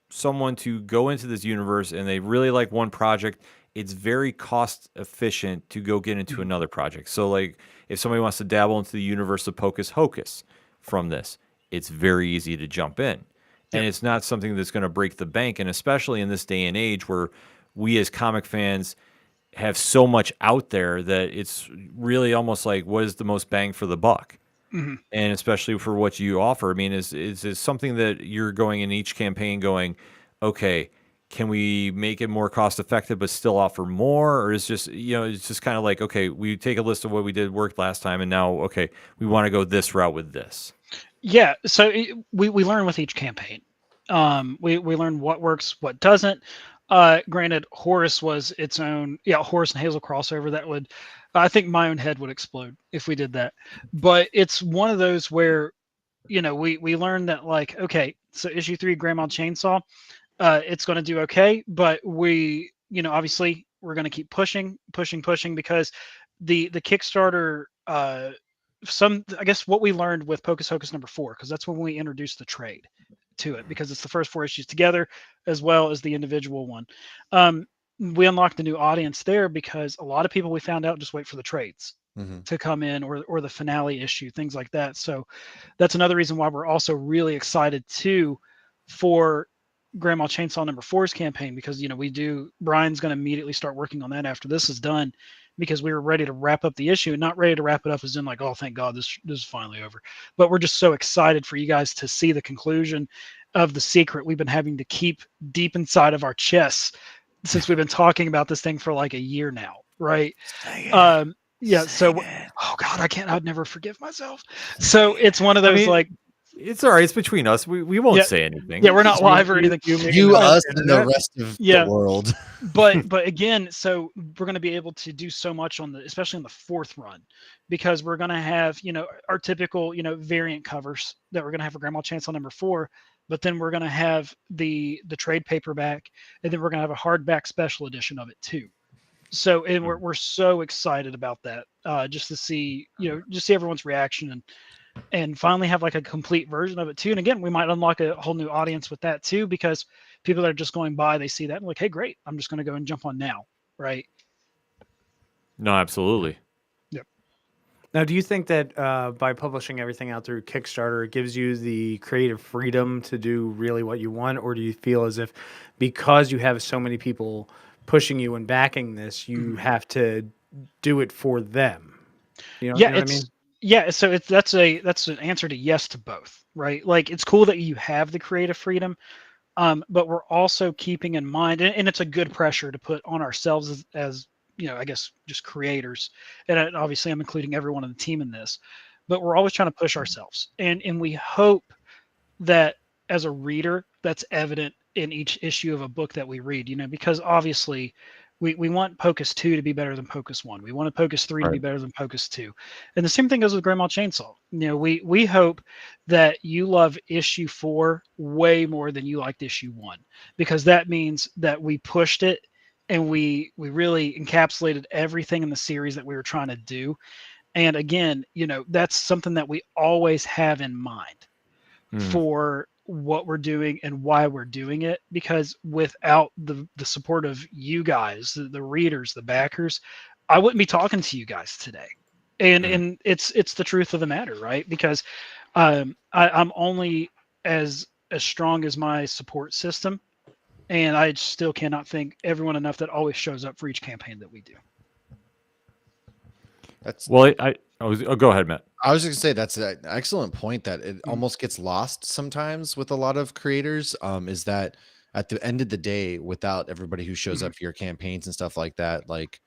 someone to go into this universe and they really like one project. It's very cost efficient to go get into another project. So, like, if somebody wants to dabble into the universe of Pocus Hocus from this, it's very easy to jump in. And it's not something that's going to break the bank. And especially in this day and age where we as comic fans have so much out there that it's really almost like, what is the most bang for the buck? And especially for what you offer, I mean, is it something that you're going in each campaign going, okay, can we make it more cost effective but still offer more? Or is just, it's just kind of like, okay, we take a list of what we did worked last time and now, okay, we want to go this route with this. Yeah, so we learn with each campaign. We learn what works, what doesn't. Granted, Horus was its own, Horus and Hazel crossover. That would, I think my own head would explode if we did that. But it's one of those where, we learned that, like, okay, so issue 3, Grandma Chainsaw, it's going to do okay, but we, obviously we're going to keep pushing because the Kickstarter, I guess what we learned with Pocus Hocus #4, because that's when we introduced the trade to it, because it's the first 4 issues together as well as the individual one. We unlocked a new audience there because a lot of people, we found out, just wait for the trades to come in or the finale issue, things like that. So that's another reason why we're also really excited too for Grandma Chainsaw #4's campaign, because Brian's going to immediately start working on that after this is done, because we were ready to wrap up the issue, and not ready to wrap it up as in like, oh, thank God this is finally over. But we're just so excited for you guys to see the conclusion of the secret we've been having to keep deep inside of our chests since we've been talking about this thing for like a year now, right? Oh God, I'd never forgive myself. So it's one of those, like, It's all right. It's between us. We won't say anything. Yeah, we're not live or anything. You, us, and the rest of the world. but again, so we're going to be able to do so much especially on the 4th run, because we're going to have, our typical, variant covers that we're going to have for Grandma Chainsaw #4, but then we're going to have the trade paperback, and then we're going to have a hardback special edition of it too. So, and we're so excited about that, just to see, just see everyone's reaction and finally have like a complete version of it too. And again, we might unlock a whole new audience with that too, because people that are just going by, they see that and like, hey, great, I'm just going to go and jump on now, right? No, absolutely. Now, do you think that by publishing everything out through Kickstarter, it gives you the creative freedom to do really what you want? Or do you feel as if because you have so many people pushing you and backing this, you have to do it for them? You know what I mean? Yeah, so that's an answer to yes to both, right? Like, it's cool that you have the creative freedom, but we're also keeping in mind, and it's a good pressure to put on ourselves as I guess just creators, and obviously I'm including everyone on the team in this, but we're always trying to push ourselves, and we hope that as a reader, that's evident in each issue of a book that we read, because obviously we want Pocus 2 to be better than Pocus 1. We want Pocus 3 to be better than Pocus 2. And the same thing goes with Grandma Chainsaw. We hope that you love issue 4 way more than you liked issue 1, because that means that we pushed it and we really encapsulated everything in the series that we were trying to do. And again, that's something that we always have in mind for what we're doing and why we're doing it, because without the support of you guys, the readers, the backers, I wouldn't be talking to you guys today. And it's the truth of the matter, right? Because I'm only as strong as my support system, and I still cannot thank everyone enough that always shows up for each campaign that we do. Well, go ahead, Matt. I was going to say that's an excellent point that it almost gets lost sometimes with a lot of creators. Is that at the end of the day, without everybody who shows up for your campaigns and stuff like that, like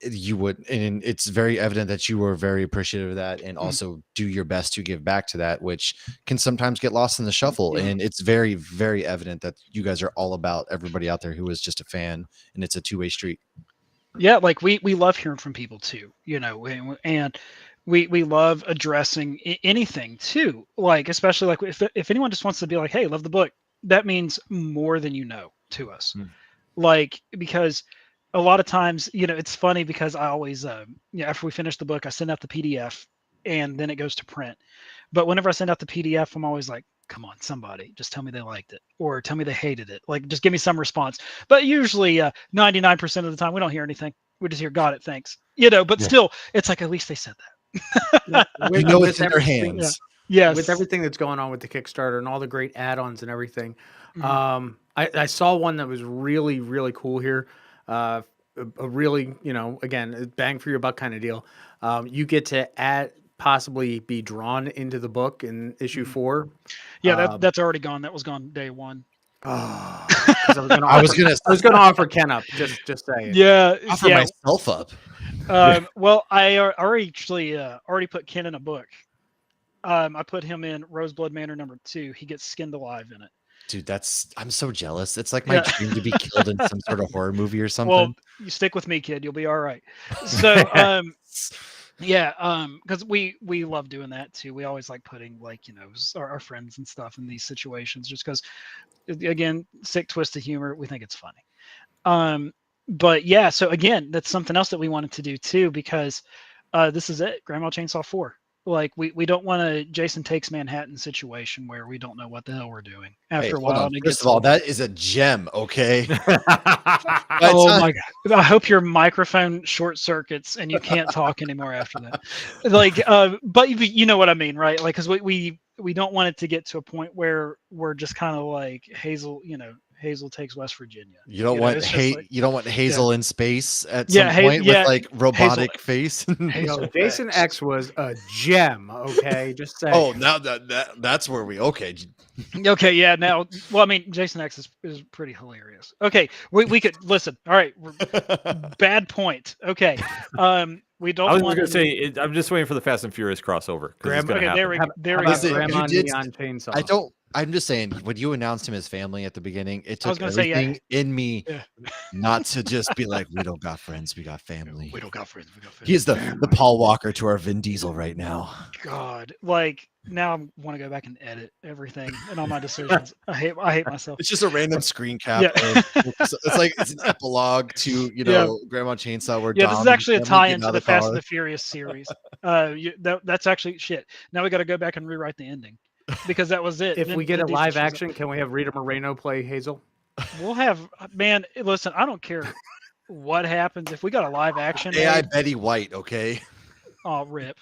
you would, and it's very evident that you were very appreciative of that, and also do your best to give back to that, which can sometimes get lost in the shuffle. And it's very, very evident that you guys are all about everybody out there who is just a fan, and it's a two-way street. Yeah, like we love hearing from people too, and we love addressing anything too. Like, especially like if anyone just wants to be like, hey, love the book, that means more than to us. Like, because a lot of times, it's funny because I always, after we finish the book, I send out the PDF and then it goes to print. But whenever I send out the PDF, I'm always like, come on, somebody just tell me they liked it or tell me they hated it. Like, just give me some response. But usually 99% of the time we don't hear anything. We just hear, got it, thanks. But still, it's like, at least they said that. It's in their hands. Yes. With everything that's going on with the Kickstarter and all the great add-ons and everything. I saw one that was really, really cool here. A really, again, bang for your buck kind of deal. You get to possibly be drawn into the book in issue 4. Yeah, that's already gone. That was gone day 1. Oh, I was gonna offer Ken up. Just saying. Yeah, offer myself up. Well, I already put Ken in a book. I put him in Roseblood Manor #2. He gets skinned alive in it. Dude, I'm so jealous. It's like my dream to be killed in some sort of horror movie or something. Well, you stick with me, kid. You'll be all right. So, because we love doing that too. We always like putting our friends and stuff in these situations, just because, again, sick twist of humor. We think it's funny. But yeah, so again, that's something else that we wanted to do too, because this is it, Grandma Chainsaw 4. Like, we don't want a Jason Takes Manhattan situation where we don't know what the hell we're doing after a while. First of all, that is a gem, okay? Oh my God. I hope your microphone short circuits and you can't talk anymore after that. Like, but you know what I mean, right? Like, because we don't want it to get to a point where we're just kind of like Hazel, Hazel Takes West Virginia. You don't want Hazel in space at some point with like robotic Hazel. face. Jason X was a gem. Okay, just saying. Oh, now that's where okay. Okay, yeah. Now, well, I mean, Jason X is pretty hilarious. Okay, we could listen. All right, bad point. Okay, we don't. I was going to say I'm just waiting for the Fast and Furious crossover. There we go. Grandma Neon Chainsaw. I'm just saying, when you announced him as family at the beginning, it took everything in me not to just be like, we don't got friends, we got family. We don't got friends, we got family. He's the Paul Walker to our Vin Diesel right now. God, like, now I want to go back and edit everything and all my decisions. I hate myself. It's just a random screen cap. Yeah. It's an epilogue to Yeah. Grandma Chainsaw where Yeah, this is Dom and actually a family get tie-in out to of the Fast car. and the Furious series. That's actually shit. Now we got to go back and rewrite the ending because that was it. If Then we get Vin a Diesel live shows up. action, can we have Rita Moreno play Hazel? We'll have man. Listen, I don't care what happens if we got a live action. AI made, Betty White, okay? oh, rip.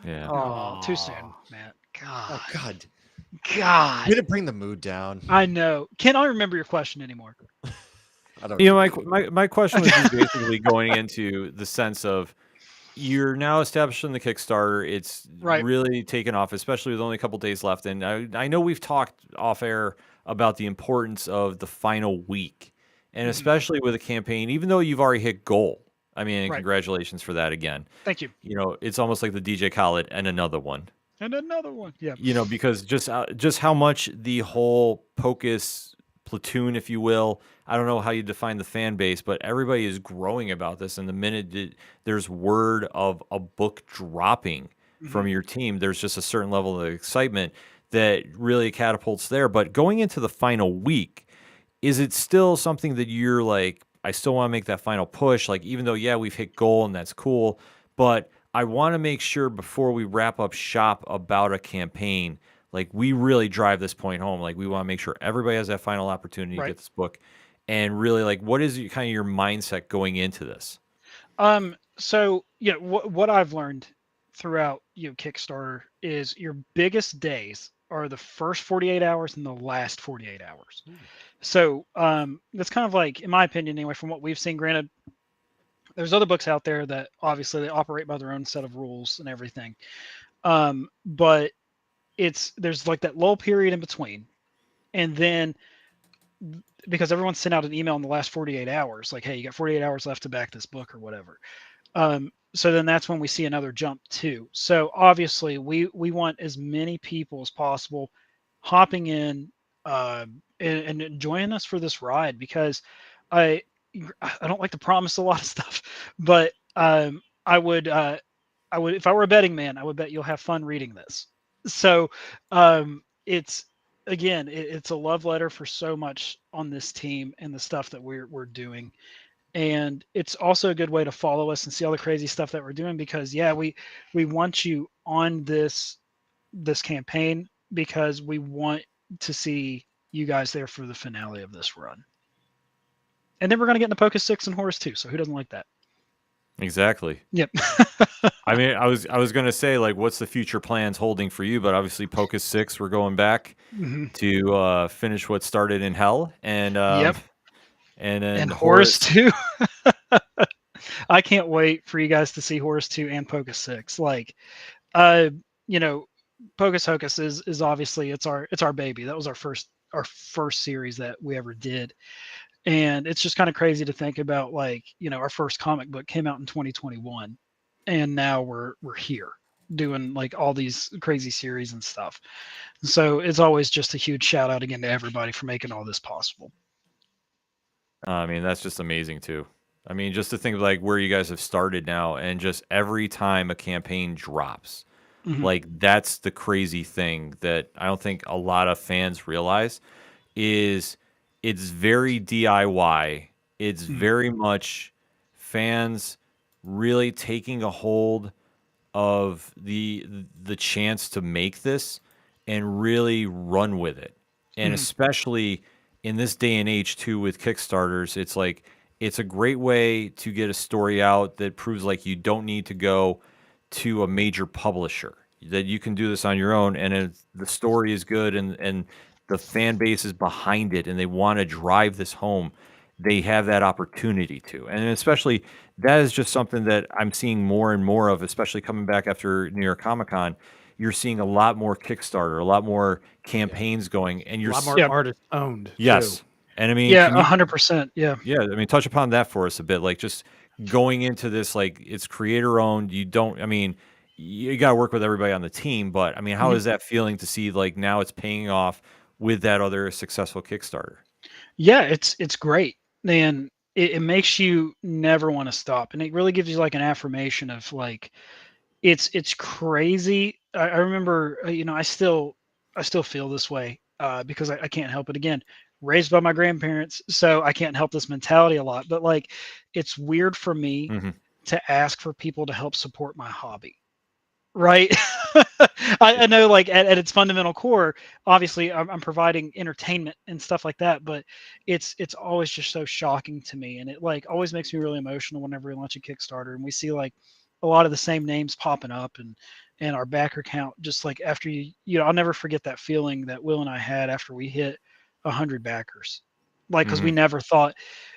Yeah. Oh, too soon, Matt. Oh God. God. Way to bring the mood down. I know. Can't I remember your question anymore? I don't You know, my question was just basically going into the sense of you're now established in the Kickstarter. It's Right. really taken off, especially with only a couple days left. And I know we've talked off air about the importance of the final week, and Mhm. especially with a campaign, even though you've already hit goal. I mean, and Right. congratulations for that again. Thank you. You know, it's almost like the DJ Khaled and another one. And another one. Yeah. You know, because just how much the whole Pocus platoon, if you will, I don't know how you define the fan base, but everybody is growing about this. And the minute there's word of a book dropping from your team, there's just a certain level of excitement that really catapults there. But going into the final week, is it still something that you're like, I still want to make that final push? Like, even though, yeah, we've hit goal and that's cool, but I want to make sure before we wrap up shop about a campaign, like we really drive this point home. Like we want to make sure everybody has that final opportunity to Right. get this book. And really, like, what is kind of your mindset going into this? So yeah, what I've learned throughout Kickstarter is your biggest days are the first 48 hours and the last 48 hours. So that's kind of like, in my opinion anyway, from what we've seen. Granted, there's other books out there that obviously they operate by their own set of rules and everything. But there's like that lull period in between. And then because everyone sent out an email in the last 48 hours, like, hey, you got 48 hours left to back this book or whatever. So then that's when we see another jump too. So obviously we want as many people as possible hopping in and joining us for this ride, because I don't like to promise a lot of stuff, but I would if I were a betting man, I would bet you'll have fun reading this. So it's again, it's a love letter for so much on this team and the stuff that we're doing. And it's also a good way to follow us and see all the crazy stuff that we're doing, because yeah, we want you on this campaign because we want to see you guys there for the finale of this run. And then we're going to get into Pocus 6 and Horus 2, so who doesn't like that? Exactly. Yep. I mean, I was going to say, like, what's the future plans holding for you? But obviously, Pocus 6, we're going back to finish what started in hell, and Yep. and then And Horus 2. I can't wait for you guys to see Horus 2 and Pocus 6. Like, Pocus Hocus is obviously it's our baby. That was our first series that we ever did. And it's just kind of crazy to think about, like, our first comic book came out in 2021, and now we're here doing like all these crazy series and stuff. So it's always just a huge shout out again to everybody for making all this possible. I mean, that's just amazing too. I mean, just to think of like where you guys have started now, and just every time a campaign drops, like that's the crazy thing that I don't think a lot of fans realize is it's very DIY. It's very much fans really taking a hold of the chance to make this and really run with it. And especially in this day and age too with Kickstarters, it's like it's a great way to get a story out that proves like you don't need to go to a major publisher, that you can do this on your own, and the story is good and the fan base is behind it and they want to drive this home, they have that opportunity to. And especially that is just something that I'm seeing more and more of, especially coming back after New York Comic Con. You're seeing a lot more Kickstarter, a lot more campaigns going, and you're a lot more artist owned. Yes. Too. And I mean, yeah, 100%. Yeah. Yeah. I mean, touch upon that for us a bit. Like just going into this, like it's creator owned. You got to work with everybody on the team, but I mean, how is that feeling to see like now it's paying off with that other successful Kickstarter? Yeah, it's great. And it makes you never want to stop. And it really gives you like an affirmation of like, it's crazy I remember, I still feel this way because I can't help it. Again, raised by my grandparents, so I can't help this mentality a lot. But like, it's weird for me Hmm. to ask for people to help support my hobby. Right. I know, like at its fundamental core, obviously I'm providing entertainment and stuff like that, but it's always just so shocking to me. And it like always makes me really emotional whenever we launch a Kickstarter and we see like a lot of the same names popping up and our backer count just like after I'll never forget that feeling that Will and I had after we hit 100 backers. Like, because we Hmm. never thought,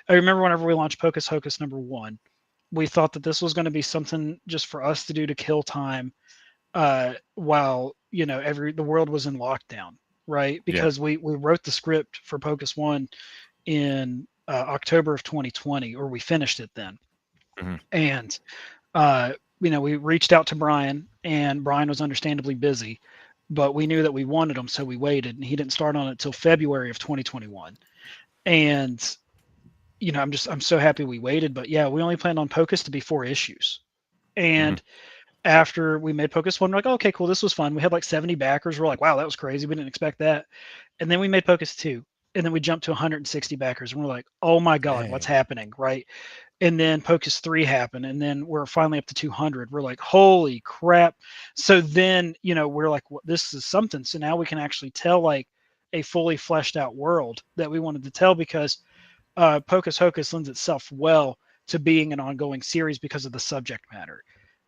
I remember whenever we launched Pocus Hocus #1, we thought that this was going to be something just for us to do to kill time while the world was in lockdown, right? Yeah. Because we wrote the script for Pocus One in October of 2020, or we finished it then, Hmm. and we reached out to Brian, and Brian was understandably busy, but we knew that we wanted him, so we waited, and he didn't start on it till February of 2021, and I'm so happy we waited, but yeah, we only planned on Pocus to be 4 issues, Hmm. and after we made Pocus One, we're like, oh, okay, cool, this was fun. We had like 70 backers. We're like, wow, that was crazy. We didn't expect that. And then we made Pocus Two, and then we jumped to 160 backers, and we're like, oh my god, what's Dang. happening, right? And then Pocus Three happened, and then we're finally up to 200. We're like, holy crap! So then we're like, well, this is something. So now we can actually tell like a fully fleshed out world that we wanted to tell because Pocus Hocus lends itself well to being an ongoing series because of the subject matter.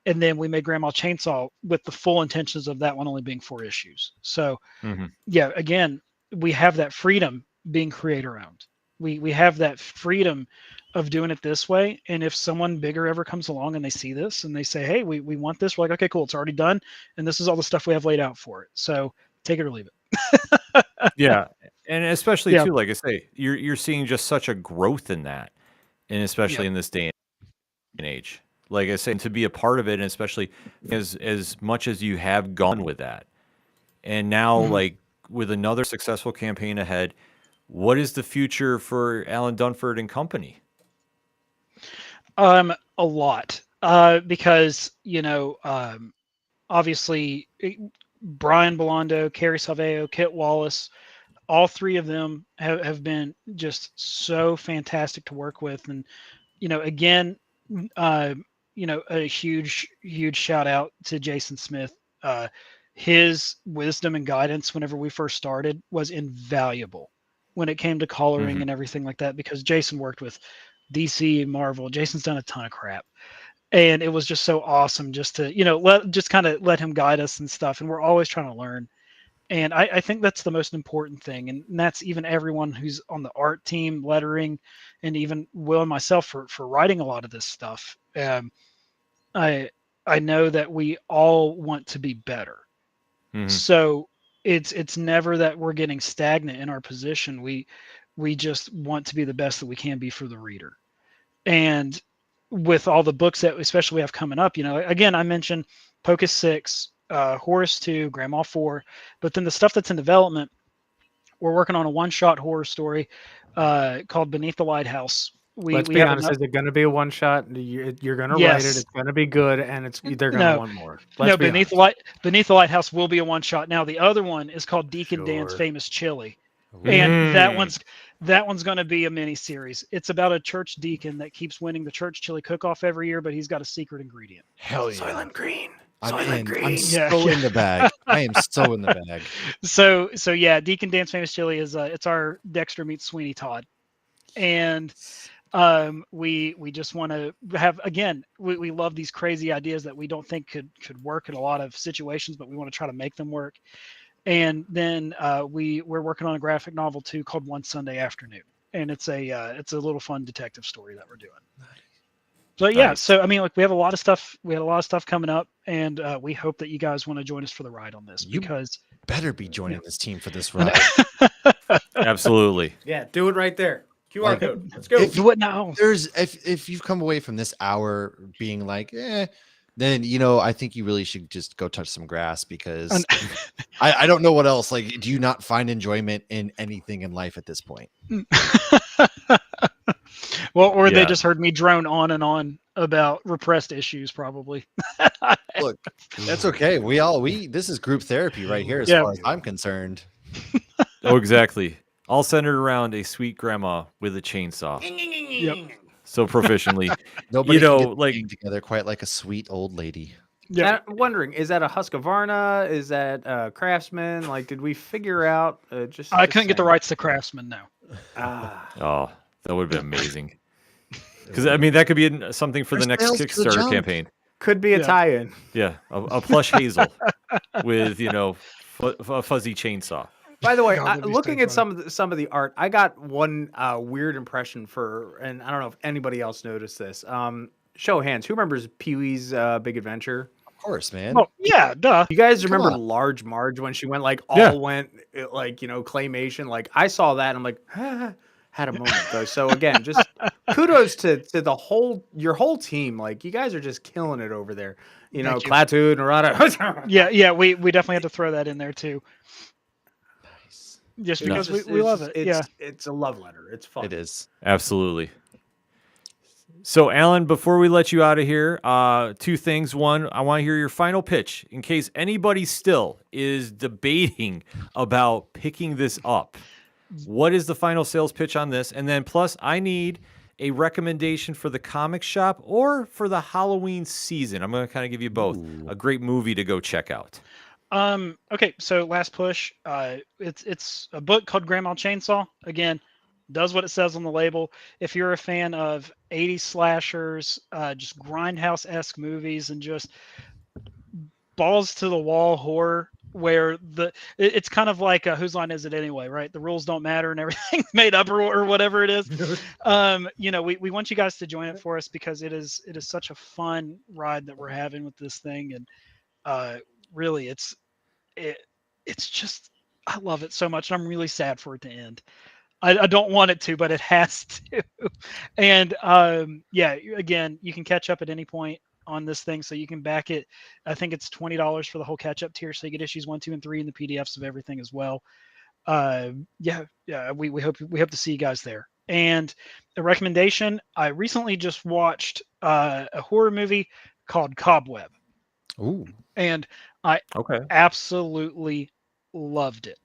And then we made Grandma Chainsaw with the full intentions of that one only being 4 issues. So Hmm. yeah, again, we have that freedom being creator owned. We have that freedom of doing it this way. And if someone bigger ever comes along and they see this and they say, hey, we want this, we're like, okay, cool, it's already done. And this is all the stuff we have laid out for it. So take it or leave it. Yeah, and especially Yeah. too, like I say, you're seeing just such a growth in that, and especially Yep. in this day and age. Like I say, to be a part of it, and especially as much as you have gone with that, and now Mhm. like with another successful campaign ahead, what is the future for Alan Dunford and company? A lot. Because, obviously Brian Belando, Carrie Salveo, Kit Wallace, all 3 of them have been just so fantastic to work with. And, again, uh, a huge shout out to Jason Smith. His wisdom and guidance whenever we first started was invaluable when it came to coloring Hmm. and everything like that, because Jason worked with DC, Marvel. Jason's done a ton of crap, and it was just so awesome just to kind of let him guide us and stuff. And we're always trying to learn, and I think that's the most important thing. And that's even everyone who's on the art team, lettering, and even Will and myself for writing a lot of this stuff. I I know that we all want to be better. Hmm. So it's never that we're getting stagnant in our position. We just want to be the best that we can be for the reader. And with all the books that especially we have coming up, again, I mentioned Pocus 6, Horus 2, Grandma 4, but then the stuff that's in development, we're working on a one-shot horror story called Beneath the Lighthouse. We Let's we be have honest. enough. Is it going to be a one shot? You're going to write it. Yes. It's going to be good, and they're going to No. want more. Let's No, be honest. Beneath the Lighthouse will be a one shot. Now the other one is called Deacon Dan's Sure. Famous Chili, and Mm. that one's going to be a mini series. It's about a church deacon that keeps winning the church chili cook off every year, but he's got a secret ingredient. Hell yeah. Soylent Green. I'm Soylent in. I'm Green. Yeah, so yeah. in the bag. I am so in the bag. So yeah, Deacon Dan's Famous Chili is it's our Dexter meets Sweeney Todd, and we just want to have, again, we love these crazy ideas that we don't think could work in a lot of situations, but we want to try to make them work. And then we're working on a graphic novel too called One Sunday Afternoon, and it's a little fun detective story that we're doing. So yeah, Nice. so I mean, like, we have a lot of stuff. We had a lot of stuff coming up, and we hope that you guys want to join us for the ride on this, You because better be joining this team for this ride. Absolutely. Yeah, do it right there. QR Like, code. Let's go. if you wouldn't know. if you've come away from this hour being like, then I think you really should just go touch some grass, because I don't know what else. Like, do you not find enjoyment in anything in life at this point? Well, or they Yeah. just heard me drone on and on about repressed issues, probably. Look, that's okay. This is group therapy right here, as Yeah. far as I'm concerned. Oh, exactly. All centered around a sweet grandma with a chainsaw. Yep. So proficiently. Nobody You can know, get like- the gang together quite like a sweet old lady. Yeah. I'm wondering, is that a Husqvarna? Is that Craftsman? Like, did we figure out? I couldn't get the saying. rights to Craftsman now. Ah, Oh, that would have been amazing. Because, I mean, that could be something for the There's next nails to the Kickstarter jump. campaign. could be a Yeah. tie-in. Yeah, a plush Hazel with, a fuzzy chainsaw. By the way, God, that'd be so looking at funny. some of the art, I got one weird impression and I don't know if anybody else noticed this. Show of hands, who remembers Pee-wee's Big Adventure? Of course, man. Oh, yeah, duh. You guys Come remember on. Large Marge when she went Yeah. claymation? Like I saw that and I'm like, had a moment though. So again, just kudos to your whole team. Like you guys are just killing it over there. Thank you. Klaatu, Narada. Yeah, we definitely had to throw that in there too. Nice. Just It's because just- we it's love just- it. Yeah. It's a love letter. It's fun. It is. Absolutely. So, Alan, before we let you out of here, two things. One, I want to hear your final pitch in case anybody still is debating about picking this up. What is the final sales pitch on this? And then, plus, I need a recommendation for the comic shop or for the Halloween season. I'm going to kind of give you both. Ooh. A great movie to go check out. Okay, so last push. It's a book called Grandma Chainsaw. Again, does what it says on the label. If you're a fan of 80s slashers, just grindhouse-esque movies, and just balls to the wall horror, where it's kind of like whose line is it anyway, right? The rules don't matter and everything's made up or whatever it is. We want you guys to join it for us because it is such a fun ride that we're having with this thing, and really it's just, I love it so much, and I'm really sad for it to end. I don't want it to, but it has to. And again, you can catch up at any point on this thing, so you can back it. I think it's $20 for the whole catch-up tier, so you get issues 1, 2, and 3 and the PDFs of everything as well. We hope to see you guys there. And a recommendation: I recently just watched a horror movie called Cobweb, Ooh. and I Okay. absolutely loved it.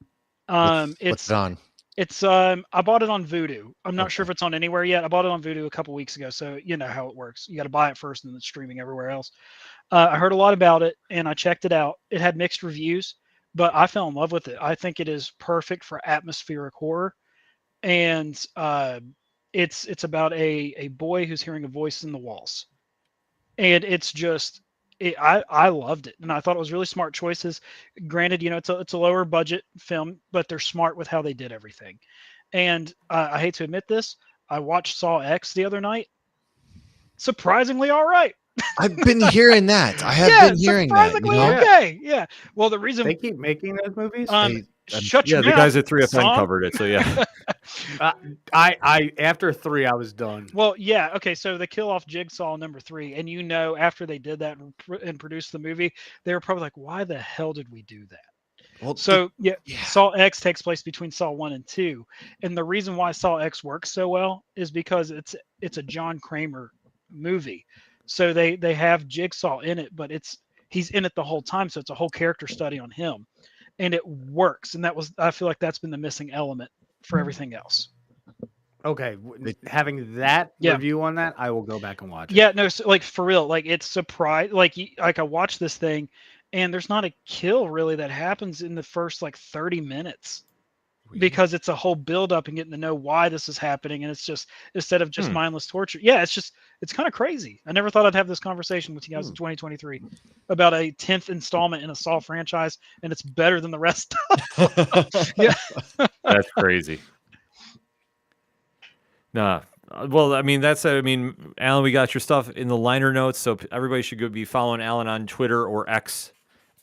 What's it on? It's I bought it on Vudu. I'm not sure Okay. if it's on anywhere yet. I bought it on Vudu a couple weeks ago, so you know how it works. You got to buy it first, and then it's streaming everywhere else. I heard a lot about it, and I checked it out. It had mixed reviews, but I fell in love with it. I think it is perfect for atmospheric horror, and it's about a boy who's hearing a voice in the walls, and it's just. I loved it, and I thought it was really smart choices. Granted, it's a lower budget film, but they're smart with how they did everything. And I hate to admit this, I watched Saw X the other night. Surprisingly, all right. I've been hearing that. I have been hearing that. surprisingly know? okay. Yeah. Well, the reason They keep making those movies. shut Yeah, your the mouth, guys at 3FN son. covered it, so yeah. I after 3, I was done. Well, yeah, okay. So they kill off Jigsaw number 3, and after they did that and produced the movie, they were probably like, "Why the hell did we do that?" Well, So yeah, yeah. Saw X takes place between Saw 1 and 2, and the reason why Saw X works so well is because it's a John Kramer movie. So they have Jigsaw in it, but he's in it the whole time, so it's a whole character study on him, and it works. And I feel like that's been the missing element for everything else. Okay, having that Yeah. review on that, I will go back and watch it. Yeah, no, so, like for real, like it's surprise. Like I watched this thing, and there's not a kill really that happens in the first like 30 minutes. Because it's a whole build up and getting to know why this is happening, and it's just instead of just mindless torture. Yeah, it's kind of crazy. I never thought I'd have this conversation with you guys in 2023 about a 10th installment in a Saw franchise, and it's better than the rest. Yeah, That's crazy. Nah. Well, I mean, Alan, we got your stuff in the liner notes, so everybody should go be following Alan on Twitter or X,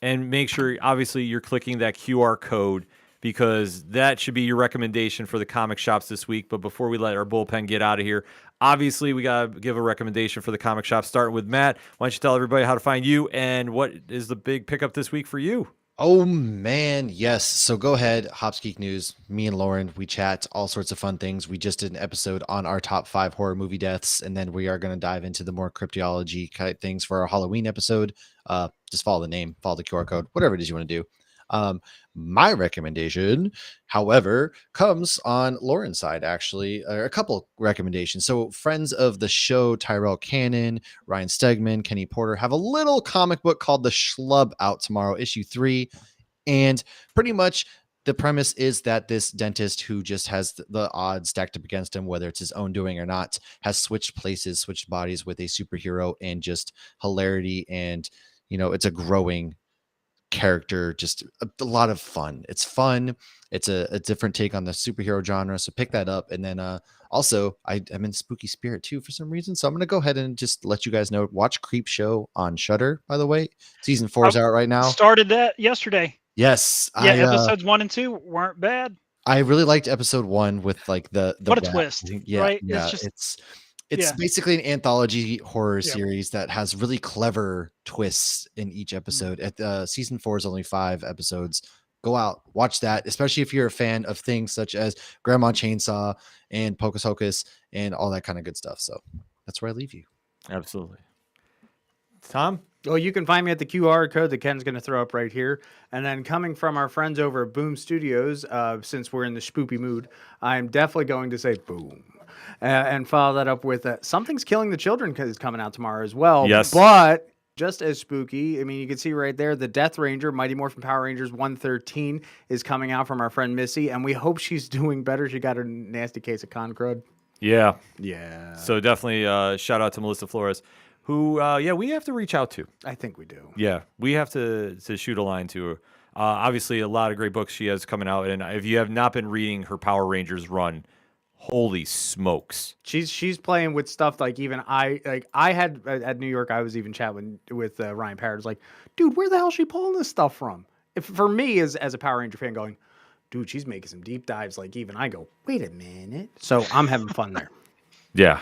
and make sure, obviously, you're clicking that QR code, because that should be your recommendation for the comic shops this week. But before we let our bullpen get out of here, obviously we got to give a recommendation for the comic shop, starting with Matt. Why don't you tell everybody how to find you and what is the big pickup this week for you? Oh man, yes. So go ahead, Hops Geek News. Me and Lauren, we chat all sorts of fun things. We just did an episode on our top 5 horror movie deaths, and then we are going to dive into the more cryptology type things for our Halloween episode. Just follow the name, follow the QR code, whatever it is you want to do. My recommendation, however, comes on Lauren's side, actually, or a couple recommendations. So, friends of the show, Tyrell Cannon, Ryan Stegman, Kenny Porter, have a little comic book called The Schlub out tomorrow, issue 3. And pretty much the premise is that this dentist who just has the odds stacked up against him, whether it's his own doing or not, has switched places, switched bodies with a superhero, and just hilarity. And, it's a growing character, just a lot of fun. It's fun. It's a different take on the superhero genre. So pick that up. And then also I'm in spooky spirit too for some reason. So I'm gonna go ahead and just let you guys know. Watch Creep Show on Shudder, by the way. Season 4 is out right now. Started that yesterday. Yes. Yeah, episodes 1 and 2 weren't bad. I really liked episode 1 with like the what a rat. twist. Yeah, Right? yeah. It's yeah. basically an anthology horror Yeah. series that has really clever twists in each episode. At season 4 is only 5 episodes. Go out, watch that, especially if you're a fan of things such as Grandma Chainsaw and Pocus Hocus and all that kind of good stuff. So that's where I leave you. Absolutely. Tom? Well, you can find me at the QR code that Ken's going to throw up right here. And then coming from our friends over at Boom Studios, since we're in the spoopy mood, I'm definitely going to say boom. And follow that up with Something's Killing the Children is coming out tomorrow as well. Yes. But just as spooky, I mean, you can see right there, the Death Ranger, Mighty Morphin Power Rangers 113 is coming out from our friend Missy. And we hope she's doing better. She got her nasty case of con crud. Yeah. Yeah. So definitely shout out to Melissa Flores, who, we have to reach out to. I think we do. Yeah, we have to shoot a line to her. Obviously, a lot of great books she has coming out. And if you have not been reading her Power Rangers run, holy smokes. She's playing with stuff like even I had at New York, I was even chatting with Ryan Parrott. Like, dude, where the hell is she pulling this stuff from? If for me as a Power Ranger fan going, dude, she's making some deep dives. Like even I go, wait a minute. So I'm having fun there. Yeah.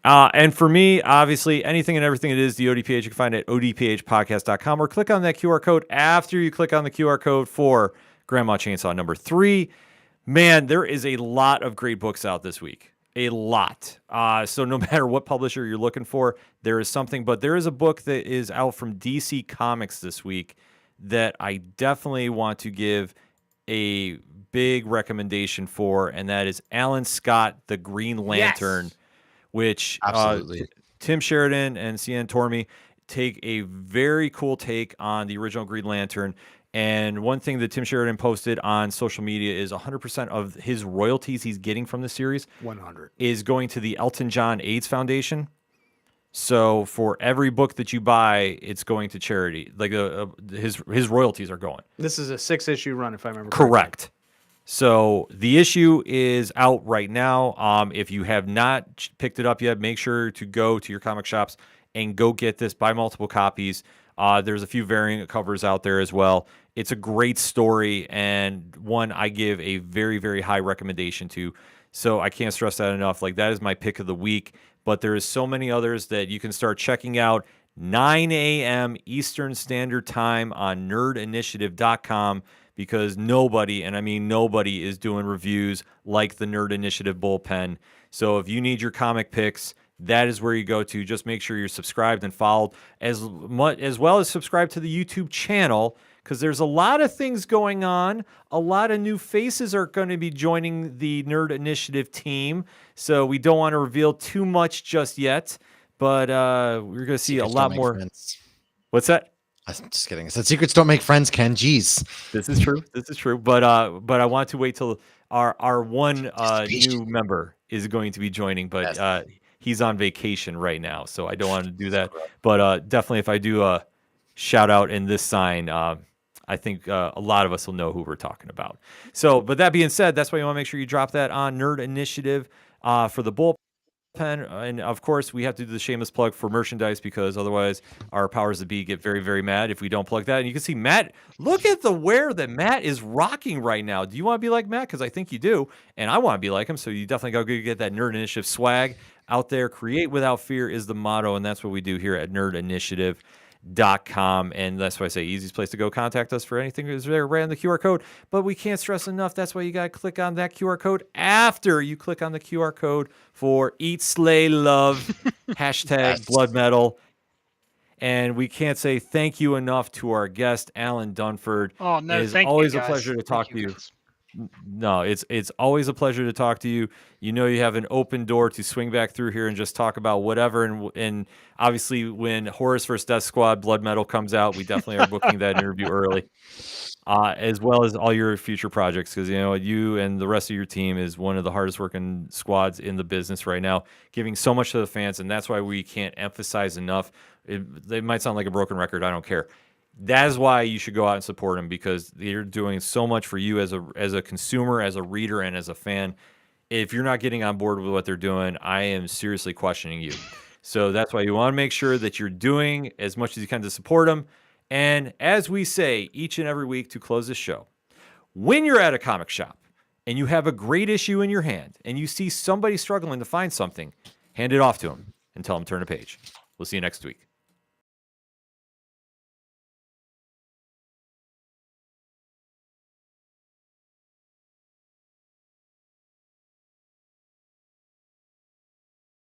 And for me, obviously, anything and everything it is the ODPH, you can find it at odphpodcast.com or click on that QR code after you click on the QR code for Grandma Chainsaw number 3. Man, there is a lot of great books out this week. A lot. So no matter what publisher you're looking for, there is something. But there is a book that is out from DC Comics this week that I definitely want to give a big recommendation for, and that is Alan Scott, The Green Lantern, Yes. which Absolutely. Tim Sheridan and Cian Tormey take a very cool take on the original Green Lantern. And one thing that Tim Sheridan posted on social media is 100% of his royalties he's getting from the series 100 is going to the Elton John AIDS Foundation. So for every book that you buy, it's going to charity. Like his royalties are going. This is a 6-issue run, if I remember Correct. So the issue is out right now. If you have not picked it up yet, make sure to go to your comic shops and go get this. Buy multiple copies. There's a few variant covers out there as well. It's a great story and one I give a very, very high recommendation to. So I can't stress that enough. Like that is my pick of the week. But there is so many others that you can start checking out. 9 a.m. Eastern Standard Time on nerdinitiative.com. Because nobody, and I mean nobody, is doing reviews like the Nerd Initiative Bullpen. So if you need your comic picks, that is where you go to. Just make sure you're subscribed and followed, as well as subscribe to the YouTube channel, because there's a lot of things going on. A lot of new faces are going to be joining the Nerd Initiative team. So we don't want to reveal too much just yet, but we're going to see Secrets a lot don't make more. friends. What's that? I'm just kidding. I said secrets don't make friends, Ken. Jeez. This is true. This is true. But I want to wait till our one new member is going to be joining, but he's on vacation right now, so I don't want to do that. But definitely, if I do a shout out in this sign, I think a lot of us will know who we're talking about. So, but that being said, that's why you want to make sure you drop that on Nerd Initiative for the Bullpen. And of course, we have to do the shameless plug for merchandise, because otherwise our powers that be get very, very mad if we don't plug that. And you can see Matt, look at the wear that Matt is rocking right now. Do you want to be like Matt? Because I think you do. And I want to be like him. So you definitely got to get that Nerd Initiative swag out there. Create without fear is the motto. And that's what we do here at Nerd Initiative. and that's why I say easiest place to go contact us for anything is there right on the QR code. But we can't stress enough, that's why you got to click on that QR code after you click on the QR code for Eat Slay Love hashtag Yes. Blood Metal. And we can't say thank you enough to our guest Alan Dunford. Oh no, It is thank you, always a guys. pleasure to talk Thank to you. guys. No, it's always a pleasure to talk to you. You know, you have an open door to swing back through here and just talk about whatever. And obviously, when Horus vs. Death Squad Blood Metal comes out, we definitely are booking that interview early, as well as all your future projects. Because you know, you and the rest of your team is one of the hardest working squads in the business right now, giving so much to the fans, and that's why we can't emphasize enough. It might sound like a broken record. I don't care. That is why you should go out and support them, because they're doing so much for you as a consumer, as a reader, and as a fan. If you're not getting on board with what they're doing, I am seriously questioning you. So that's why you want to make sure that you're doing as much as you can to support them. And as we say each and every week to close this show, when you're at a comic shop and you have a great issue in your hand and you see somebody struggling to find something, hand it off to them and tell them to turn a page. We'll see you next week.